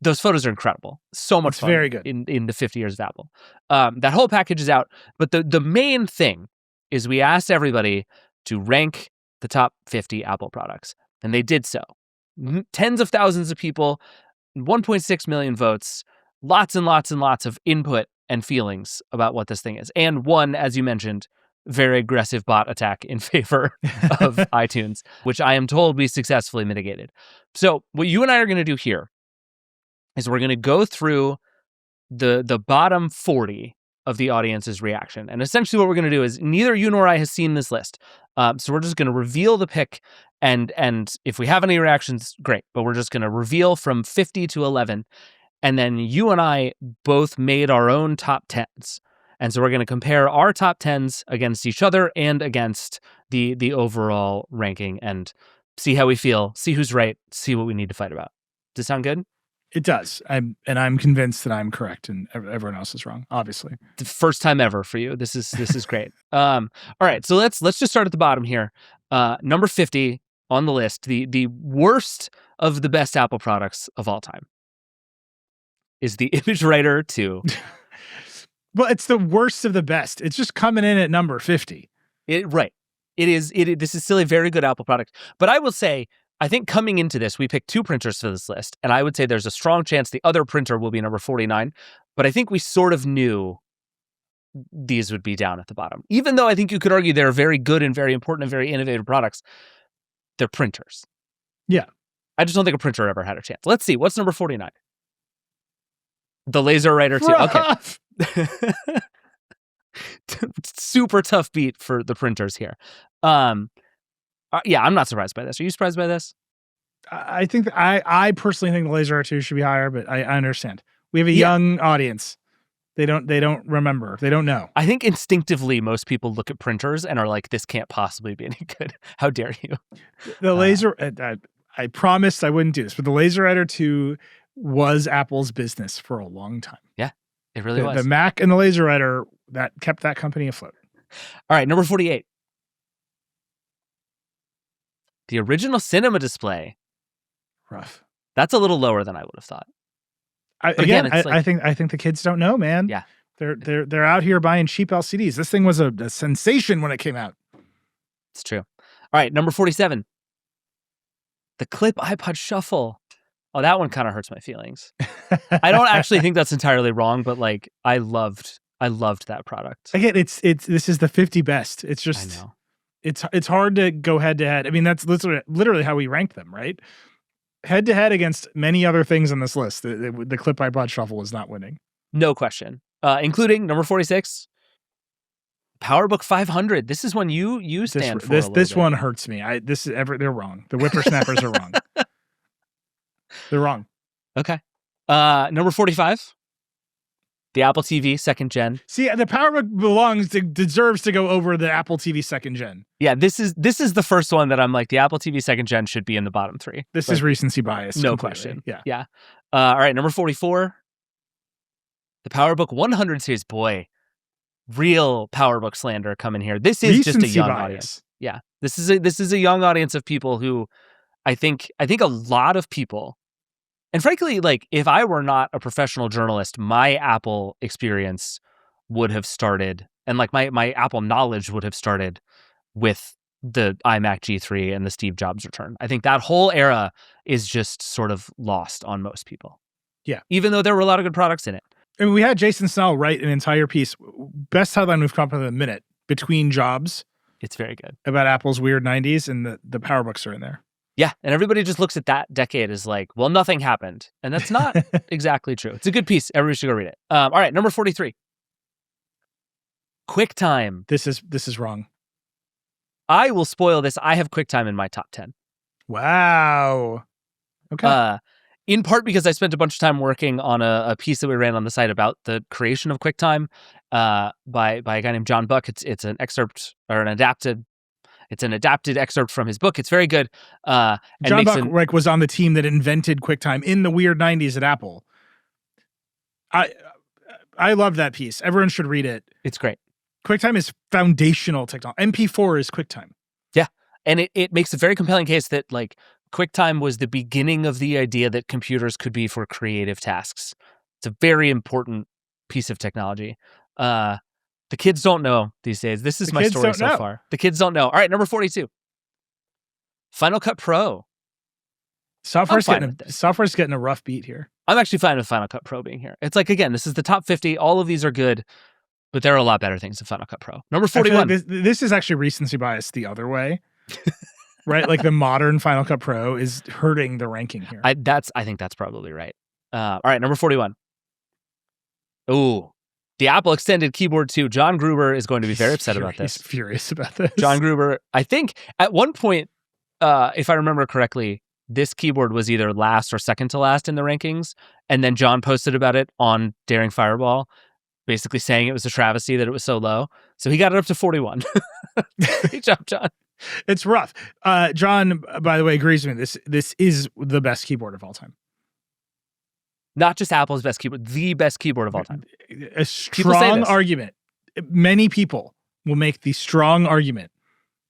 those photos are incredible. So much fun. Very good. In the 50 years of Apple. That whole package is out. But the main thing is we asked everybody to rank the top 50 Apple products. And they did so. Tens of thousands of people, 1.6 million votes, lots and lots and lots of input and feelings about what this thing is. And one, as you mentioned, very aggressive bot attack in favor of iTunes, which I am told we successfully mitigated. So what you and I are going to do here is we're going to go through the bottom 40 of the audience's reaction. And essentially what we're going to do is neither you nor I has seen this list. So we're just going to reveal the pick. And if we have any reactions, great. But we're just going to reveal from 50 to 11. And then you and I both made our own top 10s. And so we're going to compare our top 10s against each other and against the overall ranking and see how we feel, see who's right, see what we need to fight about. Does that sound good? It does. I'm convinced that I'm correct and everyone else is wrong, obviously. The first time ever for you. This is great. All right, so let's just start at the bottom here. Number 50 on the list, the worst of the best Apple products of all time is the Image Writer 2. Well, it's the worst of the best. It's just coming in at number 50. Right. This is still a very good Apple product. But I will say, I think coming into this, we picked two printers for this list, and I would say there's a strong chance the other printer will be number 49, but I think we sort of knew these would be down at the bottom. Even though I think you could argue they're very good and very important and very innovative products, they're printers. Yeah. I just don't think a printer ever had a chance. Let's see. What's number 49? The Laser Writer 2. Rough. Okay. Super tough beat for the printers here. Yeah, I'm not surprised by this. Are you surprised by this? I think I personally think the Laser R2 should be higher, but I understand. We have a young audience. They don't remember. They don't know. I think instinctively most people look at printers and are like, this can't possibly be any good. How dare you? The Laser I promised I wouldn't do this, but the Laser Writer 2 was Apple's business for a long time. Yeah, it really was. The Mac and the Laser Writer that kept that company afloat. All right, number 48. The original Cinema Display. Rough. That's a little lower than I would have thought. I think the kids don't know, man. Yeah, they're out here buying cheap LCDs. This thing was a sensation when it came out. It's true. All right, number 47. The clip iPod Shuffle. Oh, that one kind of hurts my feelings. I don't actually think that's entirely wrong, but like I loved that product. Again, this is the 50 best. It's just, I know. It's hard to go head to head. I mean, that's literally how we rank them, right? Head to head against many other things on this list. The clip iPod Shuffle is not winning. No question. Including number 46, PowerBook 500. This is one you stand for. This one hurts me. They're wrong. The whippersnappers are wrong. They're wrong. Okay. Number 45, the Apple TV 2nd Gen. See, the PowerBook deserves to go over the Apple TV 2nd Gen. Yeah, this is the first one that I'm like, the Apple TV 2nd Gen should be in the bottom 3. This is recency bias. No completely. question. Yeah. All right, number 44, the PowerBook 100 series. Boy, real PowerBook slander coming here. This is recency just a young bias. audience. Yeah, this is a young audience of people who I think a lot of people. And frankly, like if I were not a professional journalist, my Apple experience would have started, and like my Apple knowledge would have started with the iMac G3 and the Steve Jobs return. I think that whole era is just sort of lost on most people. Yeah. Even though there were a lot of good products in it. I mean, we had Jason Snell write an entire piece, best headline we've come up with in a minute, between jobs. It's very good. About Apple's weird 90s, and the PowerBooks are in there. Yeah, and everybody just looks at that decade as like, well, nothing happened. And that's not exactly true. It's a good piece. Everybody should go read it. All right, number 43. QuickTime. This is wrong. I will spoil this. I have QuickTime in my top 10. Wow. Okay. In part because I spent a bunch of time working on a piece that we ran on the site about the creation of QuickTime by a guy named John Buck. It's an excerpt or an adapted excerpt from his book. It's very good. John Buck was on the team that invented QuickTime in the weird 90s at Apple. I love that piece. Everyone should read it. It's great. QuickTime is foundational technology. MP4 is QuickTime. Yeah. And it makes a very compelling case that like QuickTime was the beginning of the idea that computers could be for creative tasks. It's a very important piece of technology. The kids don't know these days. This is my story so far. The kids don't know. All right, number 42. Final Cut Pro. Software's getting a rough beat here. I'm actually fine with Final Cut Pro being here. It's like, again, this is the top 50. All of these are good, but there are a lot better things than Final Cut Pro. Number 41. Like this is actually recency bias the other way. Right? Like the modern Final Cut Pro is hurting the ranking here. I think that's probably right. All right, number 41. Ooh. The Apple Extended Keyboard 2. John Gruber is going to be very upset about this. He's furious about this. John Gruber, I think at one point, if I remember correctly, this keyboard was either last or second to last in the rankings. And then John posted about it on Daring Fireball, basically saying it was a travesty that it was so low. So he got it up to 41. Great job, John. It's rough. John, by the way, agrees with me. This is the best keyboard of all time. Not just Apple's best keyboard, the best keyboard of all time. A strong argument. Many people will make the strong argument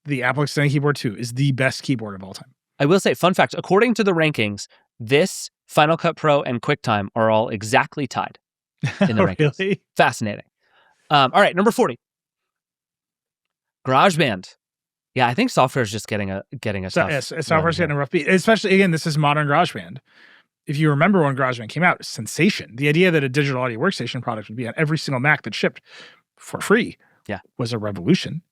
the Apple Extended Keyboard 2 is the best keyboard of all time. I will say, fun fact, according to the rankings, this, Final Cut Pro, and QuickTime are all exactly tied in the rankings. Really? Fascinating. All right, number 40. GarageBand. Yeah, I think software is just getting a tough. Yes, software's getting a rough beat. Especially, again, this is modern GarageBand. If you remember when GarageBand came out, it was a sensation. The idea that a digital audio workstation product would be on every single Mac that shipped for free was a revolution.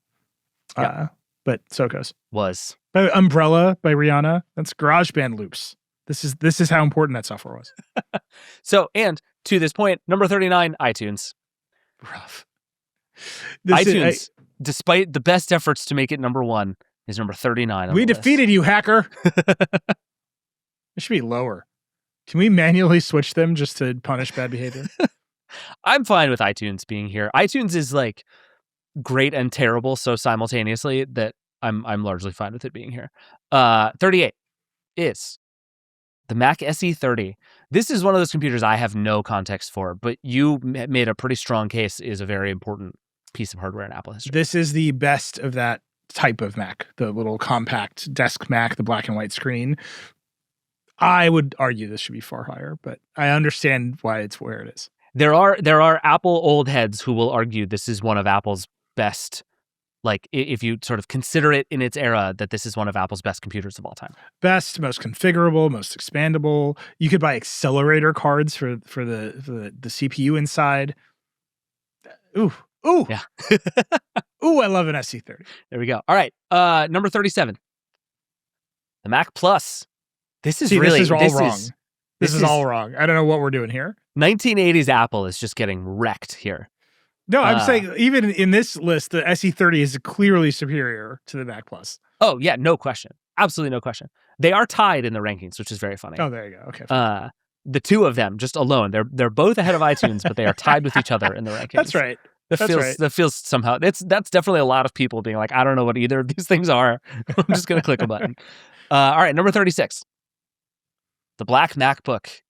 Yeah. But so it goes. Was. Umbrella by Rihanna. That's GarageBand loops. This is how important that software was. So, and to this point, number 39, iTunes. Rough. iTunes, despite the best efforts to make it number 1, is number 39 on We the list. defeated you, hacker. It should be lower. Can we manually switch them just to punish bad behavior? I'm fine with iTunes being here. iTunes is like great and terrible so simultaneously that I'm largely fine with it being here. 38 is the Mac SE30. This is one of those computers I have no context for, but you made a pretty strong case is a very important piece of hardware in Apple history. This is the best of that type of Mac, the little compact desk Mac, the black and white screen. I would argue this should be far higher, but I understand why it's where it is. There are Apple old heads who will argue this is one of Apple's best Like if you sort of consider it in its era, that this is one of Apple's best computers of all time. Best, most configurable, most expandable. You could buy accelerator cards for the CPU inside. Ooh. Yeah. Ooh, I love an SC30. There we go. All right. Number 37. The Mac Plus. This is wrong. This is all is wrong. I don't know what we're doing here. 1980s Apple is just getting wrecked here. No, I'm saying even in this list, the SE30 is clearly superior to the Mac Plus. Oh, yeah, no question. Absolutely no question. They are tied in the rankings, which is very funny. Oh, there you go. Okay. The two of them, just alone, they're both ahead of iTunes, but they are tied with each other in the rankings. That's right. That feels somehow, that's definitely a lot of people being like, I don't know what either of these things are. I'm just going to click a button. All right, number 36. The Black MacBook.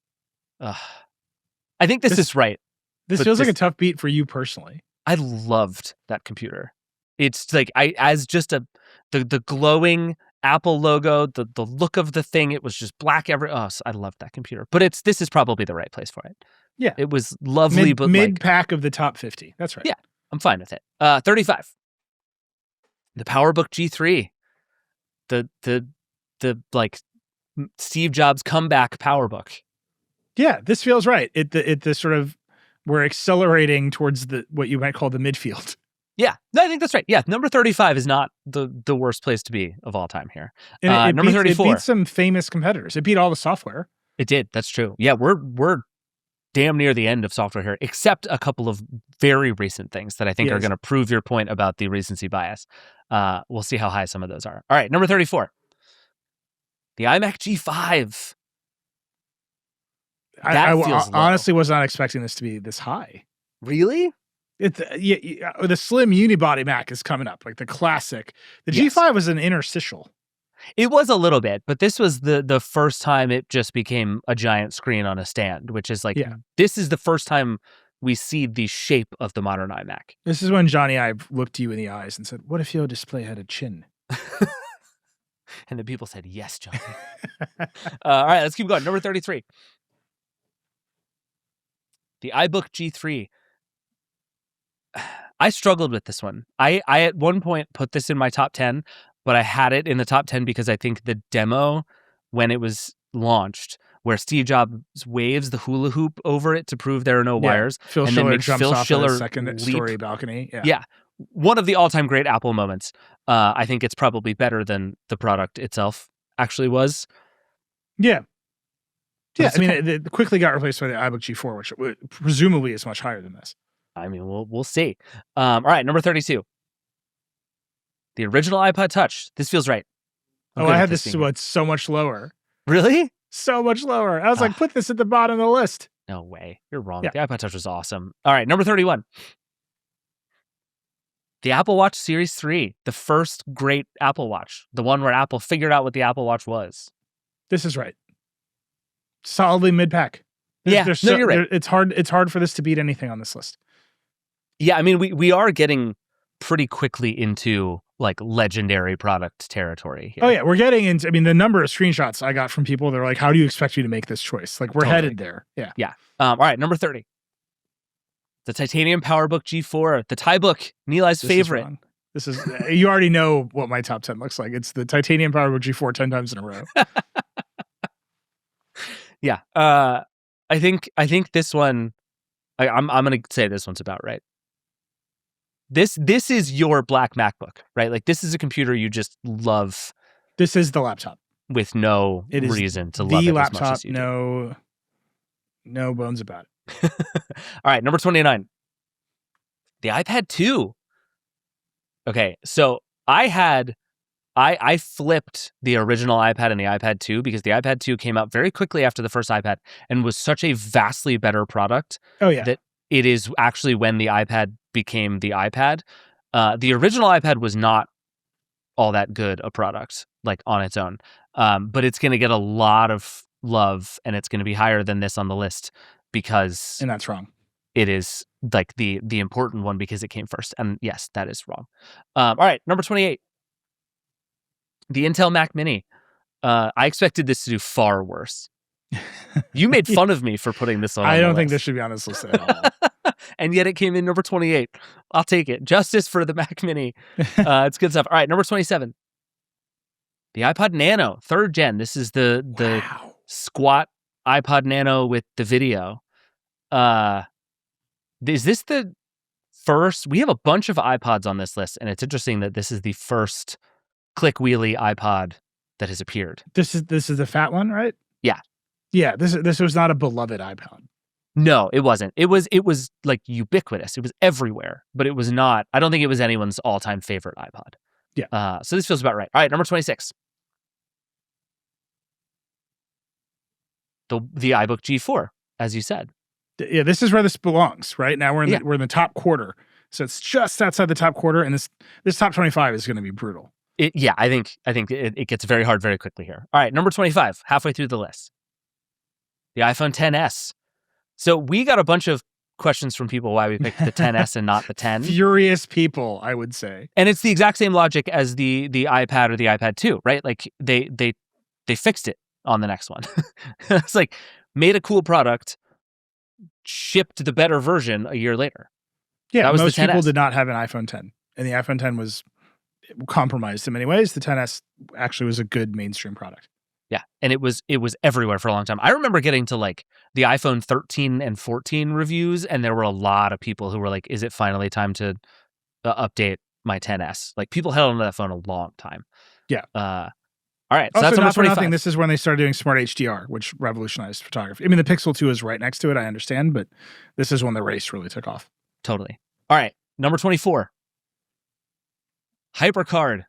I think this is right. This feels like a tough beat for you personally. I loved that computer. It's like as just the glowing Apple logo, the look of the thing. It was just black so I loved that computer. But this is probably the right place for it. Yeah, it was lovely, but mid pack of the top 50. That's right. Yeah, I'm fine with it. 35. The PowerBook G3. The like Steve Jobs comeback PowerBook. Yeah, this feels right. The sort of, we're accelerating towards what you might call the midfield. Yeah, I think that's right. Yeah, number 35 is not the worst place to be of all time here. And number 34. It beat some famous competitors. It beat all the software. It did. That's true. Yeah, we're damn near the end of software here, except a couple of very recent things that I think are going to prove your point about the recency bias. We'll see how high some of those are. All right, number 34. The iMac G5. I honestly was not expecting this to be this high. Really? The slim unibody Mac is coming up, like the classic. The G5 was an interstitial. It was a little bit, but this was the first time it just became a giant screen on a stand, which is like, this is the first time we see the shape of the modern iMac. This is when Johnny Ive looked you in the eyes and said, what if your display had a chin? And the people said, yes, Johnny. All right, let's keep going. Number 33. The iBook G3. I struggled with this one. I at one point put this in my top 10, but I had it in the top 10 because I think the demo when it was launched, where Steve Jobs waves the hula hoop over it to prove there are no wires. Phil and Schiller then makes jumps Phil off Schiller a second story balcony. Yeah. One of the all-time great Apple moments. I think it's probably better than the product itself actually was. Yeah. Yeah, I mean, it quickly got replaced by the iBook G4, which presumably is much higher than this. I mean, we'll see. All right, number 32. The original iPod Touch. This feels right. I had this so much lower. Really? So much lower. I was like, put this at the bottom of the list. No way. You're wrong. Yeah. The iPod Touch was awesome. All right, number 31. The Apple Watch Series 3. The first great Apple Watch. The one where Apple figured out what the Apple Watch was. This is right. Solidly mid-pack. You're right. It's hard for this to beat anything on this list. Yeah, I mean, we are getting pretty quickly into like legendary product territory here. Oh yeah, we're getting into, I mean, the number of screenshots I got from people, they're like, how do you expect you to make this choice? Like, we're headed there. Yeah. Yeah. All right, number 30. The titanium PowerBook G4, the TieBook, Nilay's favorite. This is you already know what my top 10 looks like. It's the titanium PowerBook G4 10 times in a row. Yeah. I think this one, I'm going to say this one's about right. This is your black MacBook, right? Like, this is a computer you just love. This is the laptop with no reason to love it laptop, as much as you do. No bones about it. All right, number 29. The iPad 2. Okay, so I flipped the original iPad and the iPad 2 because the iPad 2 came out very quickly after the first iPad and was such a vastly better product. Oh yeah. That it is actually when the iPad became the iPad. The original iPad was not all that good a product, like on its own. But it's going to get a lot of love, and it's going to be higher than this on the list because... And that's wrong. It is like the important one because it came first. And yes, that is wrong. All right, number 28. The Intel Mac Mini. I expected this to do far worse. You made fun of me for putting this on. I don't think this should be on this list at all. and yet it came in number 28. I'll take it. Justice for the Mac Mini. It's good stuff. All right, number 27. The iPod Nano, 3rd gen. This is the Wow. squat iPod Nano with the video. Is this the first? We have a bunch of iPods on this list, and it's interesting that this is the first click wheelie iPod that has appeared. This is the fat one, right? Yeah. Yeah, this was not a beloved iPod. No, it wasn't. It was like ubiquitous. It was everywhere, but it was not. I don't think it was anyone's all-time favorite iPod. Yeah. So this feels about right. All right, number 26. The iBook G4, as you said. Yeah, this is where this belongs. Right now, we're in the top quarter, so it's just outside the top quarter, and this top 25 is going to be brutal. I think it gets very hard very quickly here. All right, number 25, halfway through the list. The iPhone XS. So we got a bunch of questions from people why we picked the XS and not the 10. Furious people, I would say. And it's the exact same logic as the iPad or the iPad 2, right? Like they fixed it on the next one. It's like made a cool product, shipped the better version a year later. Yeah, that was most the 10S. people did not have an iPhone 10, and the iPhone 10 was compromised in many ways. The XS actually was a good mainstream product. Yeah, and it was everywhere for a long time. I remember getting to like the iPhone 13 and 14 reviews, and there were a lot of people who were like, "Is it finally time to update my XS?" Like people held onto that phone a long time. Yeah. All right, so Also, that's number not for 25. nothing, this is when they started doing Smart HDR, which revolutionized photography. I mean, the Pixel 2 is right next to it, I understand, but this is when the race really took off. Totally. All right, number 24. HyperCard.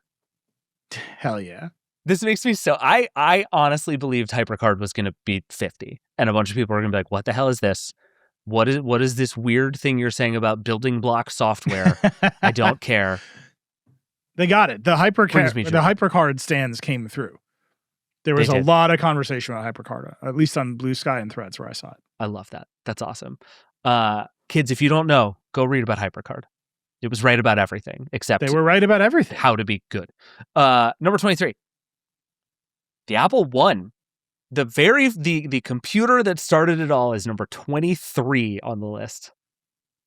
Hell yeah. This makes me so... I honestly believed HyperCard was going to beat 50, and a bunch of people are going to be like, what the hell is this? What is this weird thing you're saying about building block software? I don't care. They got it. The HyperCard stands came through. There was a lot of conversation about HyperCard, at least on Blue Sky and Threads where I saw it. I love that. That's awesome. Kids, if you don't know, go read about HyperCard. It was right about everything, except they were right about everything. How to be good. Number 23. The Apple One. The computer that started it all is number 23 on the list.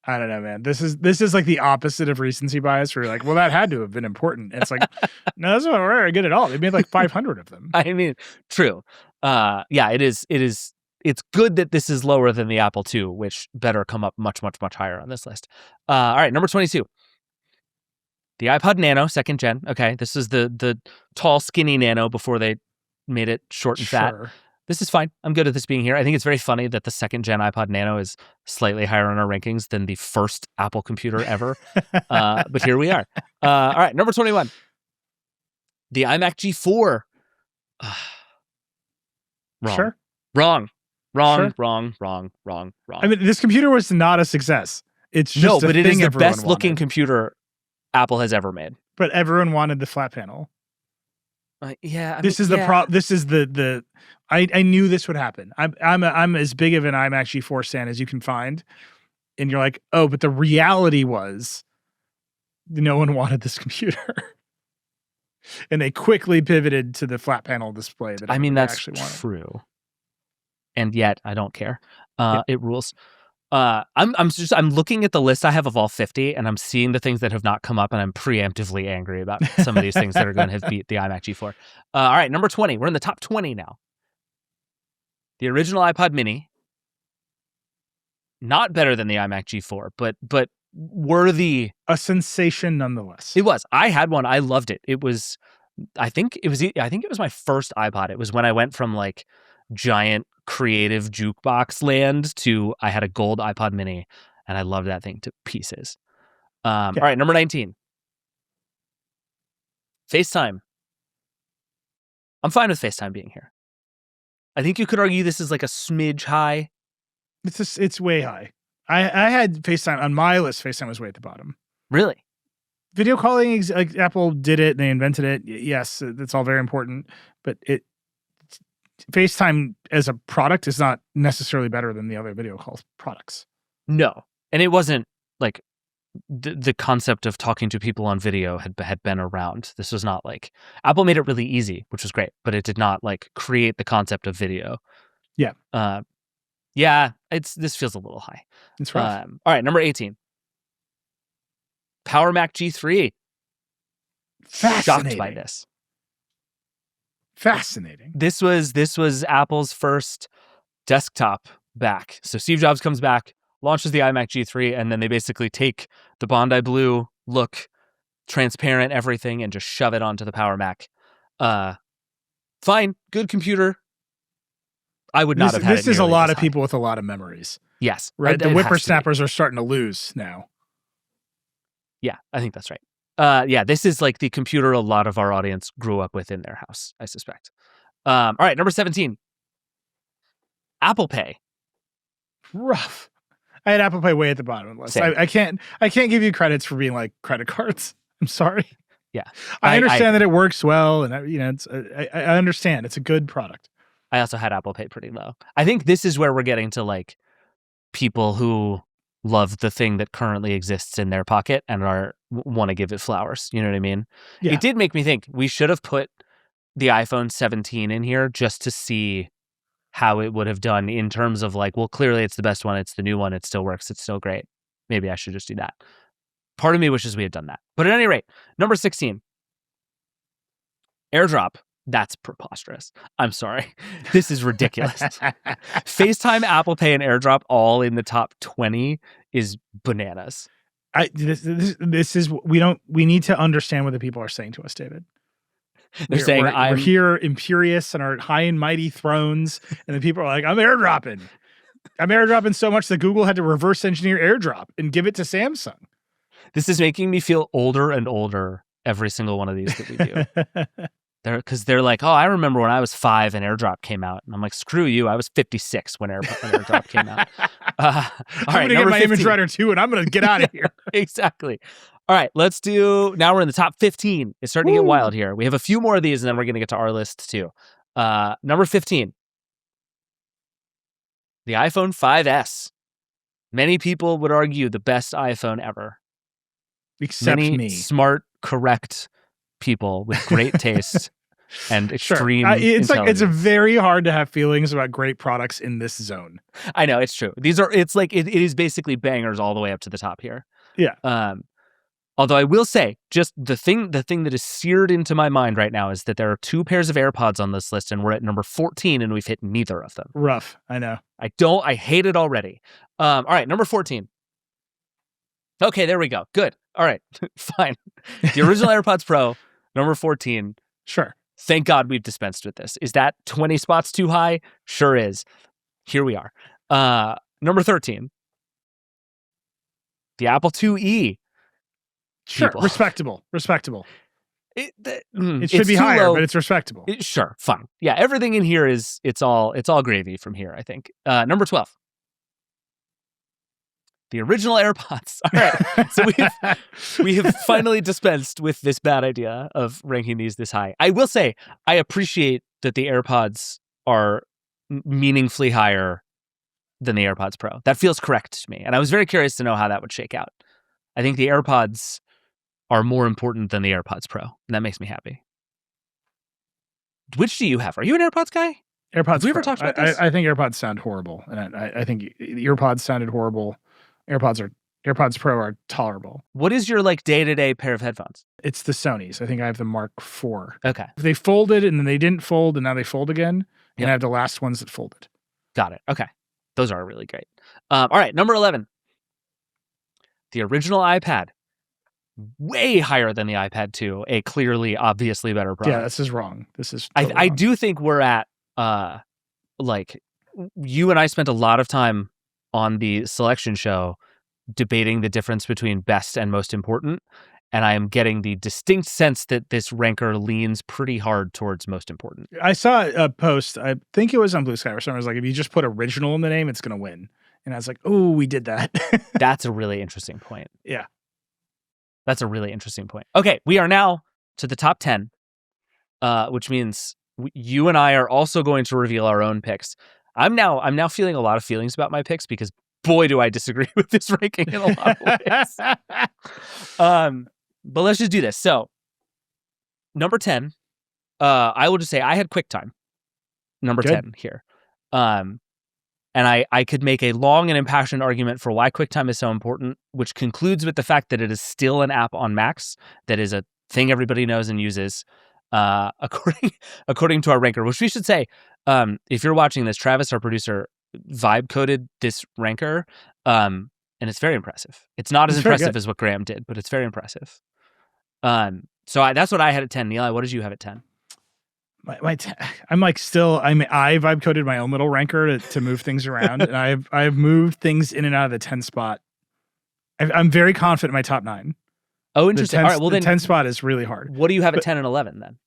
I don't know, man. This is like the opposite of recency bias, where you're like, well, that had to have been important. And it's like, no, that's not very good at all. They made like 500 of them. I mean, true. Yeah, it is. It's good that this is lower than the Apple II, which better come up much, much, much higher on this list. All right, number 22. The iPod Nano, 2nd gen. Okay, this is the tall, skinny Nano before they made it short and fat. This is fine. I'm good at this being here. I think it's very funny that the 2nd gen iPod Nano is slightly higher on our rankings than the first Apple computer ever. But here we are. All right, number 21. The iMac G4. Wrong. Sure. Wrong. Sure. Wrong. I mean, this computer was not a success. It's just but it is the best wanted. looking computer Apple has ever made. But everyone wanted the flat panel. Yeah. This is the I knew this would happen. I'm as big of an iMac G4 stan as you can find, and you're like, oh, but the reality was, no one wanted this computer, and they quickly pivoted to the flat panel display. That that's actually wanted. True. And yet I don't care. It rules. I'm looking at the list I have of all 50, and I'm seeing the things that have not come up, and I'm preemptively angry about some of these things that are going to have beat the iMac G4. All right, number 20. We're in the top 20 now. The original iPod Mini. Not better than the iMac G4, but worthy. A sensation nonetheless. It was. I had one. I loved it. I think it was my first iPod. It was when I went from like giant creative jukebox land to I had a gold iPod Mini, and I loved that thing to pieces. All right, number 19. FaceTime. I'm fine with FaceTime being here. I think you could argue this is like a smidge high. It's way high. I had FaceTime on my list. FaceTime was way at the bottom. Really? Video calling, like Apple did it, they invented it. Yes, that's all very important, but FaceTime as a product is not necessarily better than the other video call products. No. And it wasn't like the concept of talking to people on video had been around. This was not like Apple made it really easy, which was great, but it did not like create the concept of video. Yeah. Yeah, this feels a little high. It's rough. All right, number 18. Power Mac G3. Shocked by this. Fascinating. This was Apple's first desktop back. So Steve Jobs comes back, launches the iMac G3, and then they basically take the Bondi Blue look, transparent everything, and just shove it onto the Power Mac. Fine, good computer. I would not have had this it is a nearly lot this of high. people with a lot of memories. Yes. Right? It The has to be. whippersnappers are starting to lose now. Yeah, I think that's right. Yeah, this is like the computer a lot of our audience grew up with in their house, I suspect. All right, number 17. Apple Pay. Rough. I had Apple Pay way at the bottom of the list. Same. I can't give you credits for being like credit cards. I'm sorry. Yeah. I understand that it works well, and I understand it's a good product. I also had Apple Pay pretty low. I think this is where we're getting to like people who love the thing that currently exists in their pocket and want to give it flowers. You know what I mean? Yeah. It did make me think we should have put the iPhone 17 in here just to see how it would have done in terms of like, well, clearly it's the best one. It's the new one. It still works. It's still great. Maybe I should just do that. Part of me wishes we had done that. But at any rate, number 16, AirDrop. That's preposterous. I'm sorry. This is ridiculous. FaceTime, Apple Pay, and AirDrop all in the top 20 is bananas. This is we need to understand what the people are saying to us, David. They're saying we're here imperious on our high and mighty thrones, and the people are like, I'm airdropping. I'm airdropping so much that Google had to reverse engineer AirDrop and give it to Samsung. This is making me feel older and older every single one of these that we do. Because they're like, oh, I remember when I was 5 and AirDrop came out. And I'm like, screw you. I was 56 when AirDrop came out. All right, I'm going to get my 15. Image Writer 2 and I'm going to get out of here. Exactly. All right, now we're in the top 15. It's starting to get wild here. We have a few more of these and then we're going to get to our list too. Number 15. The iPhone 5S. Many people would argue the best iPhone ever. Except me. Smart, correct people with great taste and extreme it's very hard to have feelings about great products in this zone. I know, it's true. It is basically bangers all the way up to the top here. Yeah. Although I will say, just the thing that is seared into my mind right now is that there are 2 pairs of AirPods on this list and we're at number 14 and we've hit neither of them. Rough. I know. I hate it already. All right, number 14. Okay, there we go. Good. All right, fine. The original AirPods Pro, number 14. Sure. Thank God we've dispensed with this. Is that 20 spots too high? Sure is. Here we are. Number 13. The Apple IIe. Sure. People. Respectable. It It should be higher, but it's respectable. Sure. Fine. Yeah. Everything in here it's all gravy from here, I think. Number 12. The original AirPods. All right. So we have finally dispensed with this bad idea of ranking these this high. I will say I appreciate that the AirPods are meaningfully higher than the AirPods Pro. That feels correct to me. And I was very curious to know how that would shake out. I think the AirPods are more important than the AirPods Pro. And that makes me happy. Which do you have? Are you an AirPods guy? AirPods Have we ever Pro. talked about this? I think AirPods sound horrible. And I think EarPods sounded horrible. AirPods Pro are tolerable. What is your like day-to-day pair of headphones? It's the Sonys. I think I have the Mark IV. Okay. They folded and then they didn't fold and now they fold again. Yep. And I have the last ones that folded. Got it. Okay. Those are really great. All right. Number 11. The original iPad. Way higher than the iPad 2. A clearly, obviously better product. Yeah, this is wrong. This is totally I wrong. do think we're at, like, you and I spent a lot of time on the selection show debating the difference between best and most important. And I am getting the distinct sense that this ranker leans pretty hard towards most important. I saw a post, I think it was on Blue Sky, where someone was like, if you just put original in the name, it's going to win. And I was like, oh, we did that. That's a really interesting point. Yeah. That's a really interesting point. Okay, we are now to the top 10, which means you and I are also going to reveal our own picks. I'm now feeling a lot of feelings about my picks because boy, do I disagree with this ranking in a lot of ways. But let's just do this. So, number 10, I will just say I had QuickTime. Number Good. 10 here. And I could make a long and impassioned argument for why QuickTime is so important, which concludes with the fact that it is still an app on Macs that is a thing everybody knows and uses, according to our ranker, which we should say, if you're watching this, Travis, our producer, vibe coded this ranker, and it's very impressive. It's not as impressive as what Graham did, but it's very impressive. So that's what I had at 10. Nilay, what did you have at 10? I'm like still. I vibe coded my own little ranker to move things around, and I've moved things in and out of the 10 spot. I'm very confident in my top 9. Oh, interesting. All right, well the then 10 spot is really hard. What do you have at 10 and 11 then?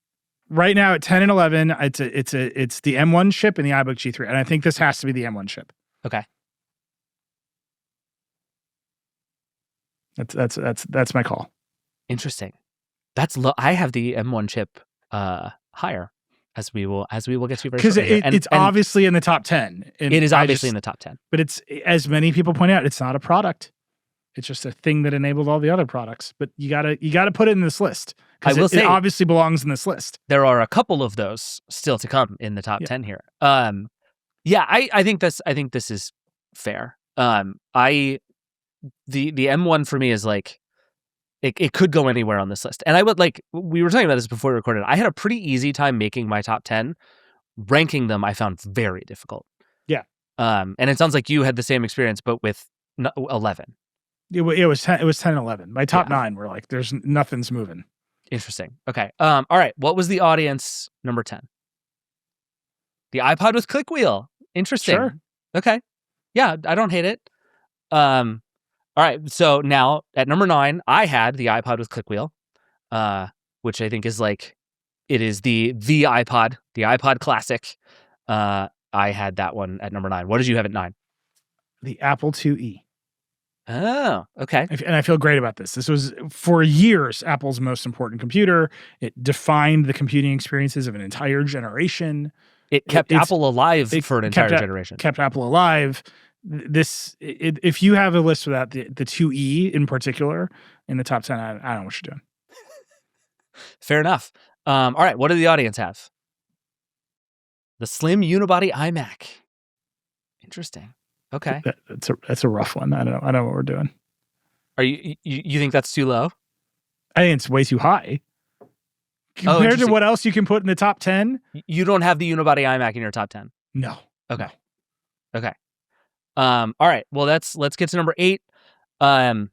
Right now at 10 and 11, it's the M1 chip and the iBook G3, and I think this has to be the M1 chip. Okay. That's my call. Interesting. That's low. I have the M1 chip higher, as we will get to very because shortly. It's obviously in the top 10. It is obviously in the top 10. But it's, as many people point out, it's not a product. It's just a thing that enabled all the other products. But you gotta put it in this list, because it obviously belongs in this list. There are a couple of those still to come in the top 10 here. I think this is fair. The M1 for me is like, it could go anywhere on this list. And I would we were talking about this before we recorded. I had a pretty easy time making my top 10. Ranking them, I found very difficult. Yeah. And it sounds like you had the same experience, but with 11. It was 10 and 11. My top 9 were like, there's nothing's moving. Interesting. Okay. All right. What was the audience number 10? The iPod with click wheel. Interesting. Sure. Okay. Yeah, I don't hate it. All right. So now at number 9, I had the iPod with click wheel, which I think is like, it is the iPod, the iPod Classic. I had that one at number 9. What did you have at 9? The Apple IIe. Oh, okay. And I feel great about this. This was, for years, Apple's most important computer. It defined the computing experiences of an entire generation. It kept Apple alive for an entire generation. Kept Apple alive. If you have a list without the IIe in particular in the top 10, I don't know what you're doing. Fair enough. All right, what did the audience have? The slim unibody iMac. Interesting. Okay. That's a rough one. I don't know what we're doing. Are you think that's too low? I think it's way too high. Compared to what else you can put in the top 10? You don't have the unibody iMac in your top 10? No. Okay. No. Okay. All right. Well, let's get to number 8. I'm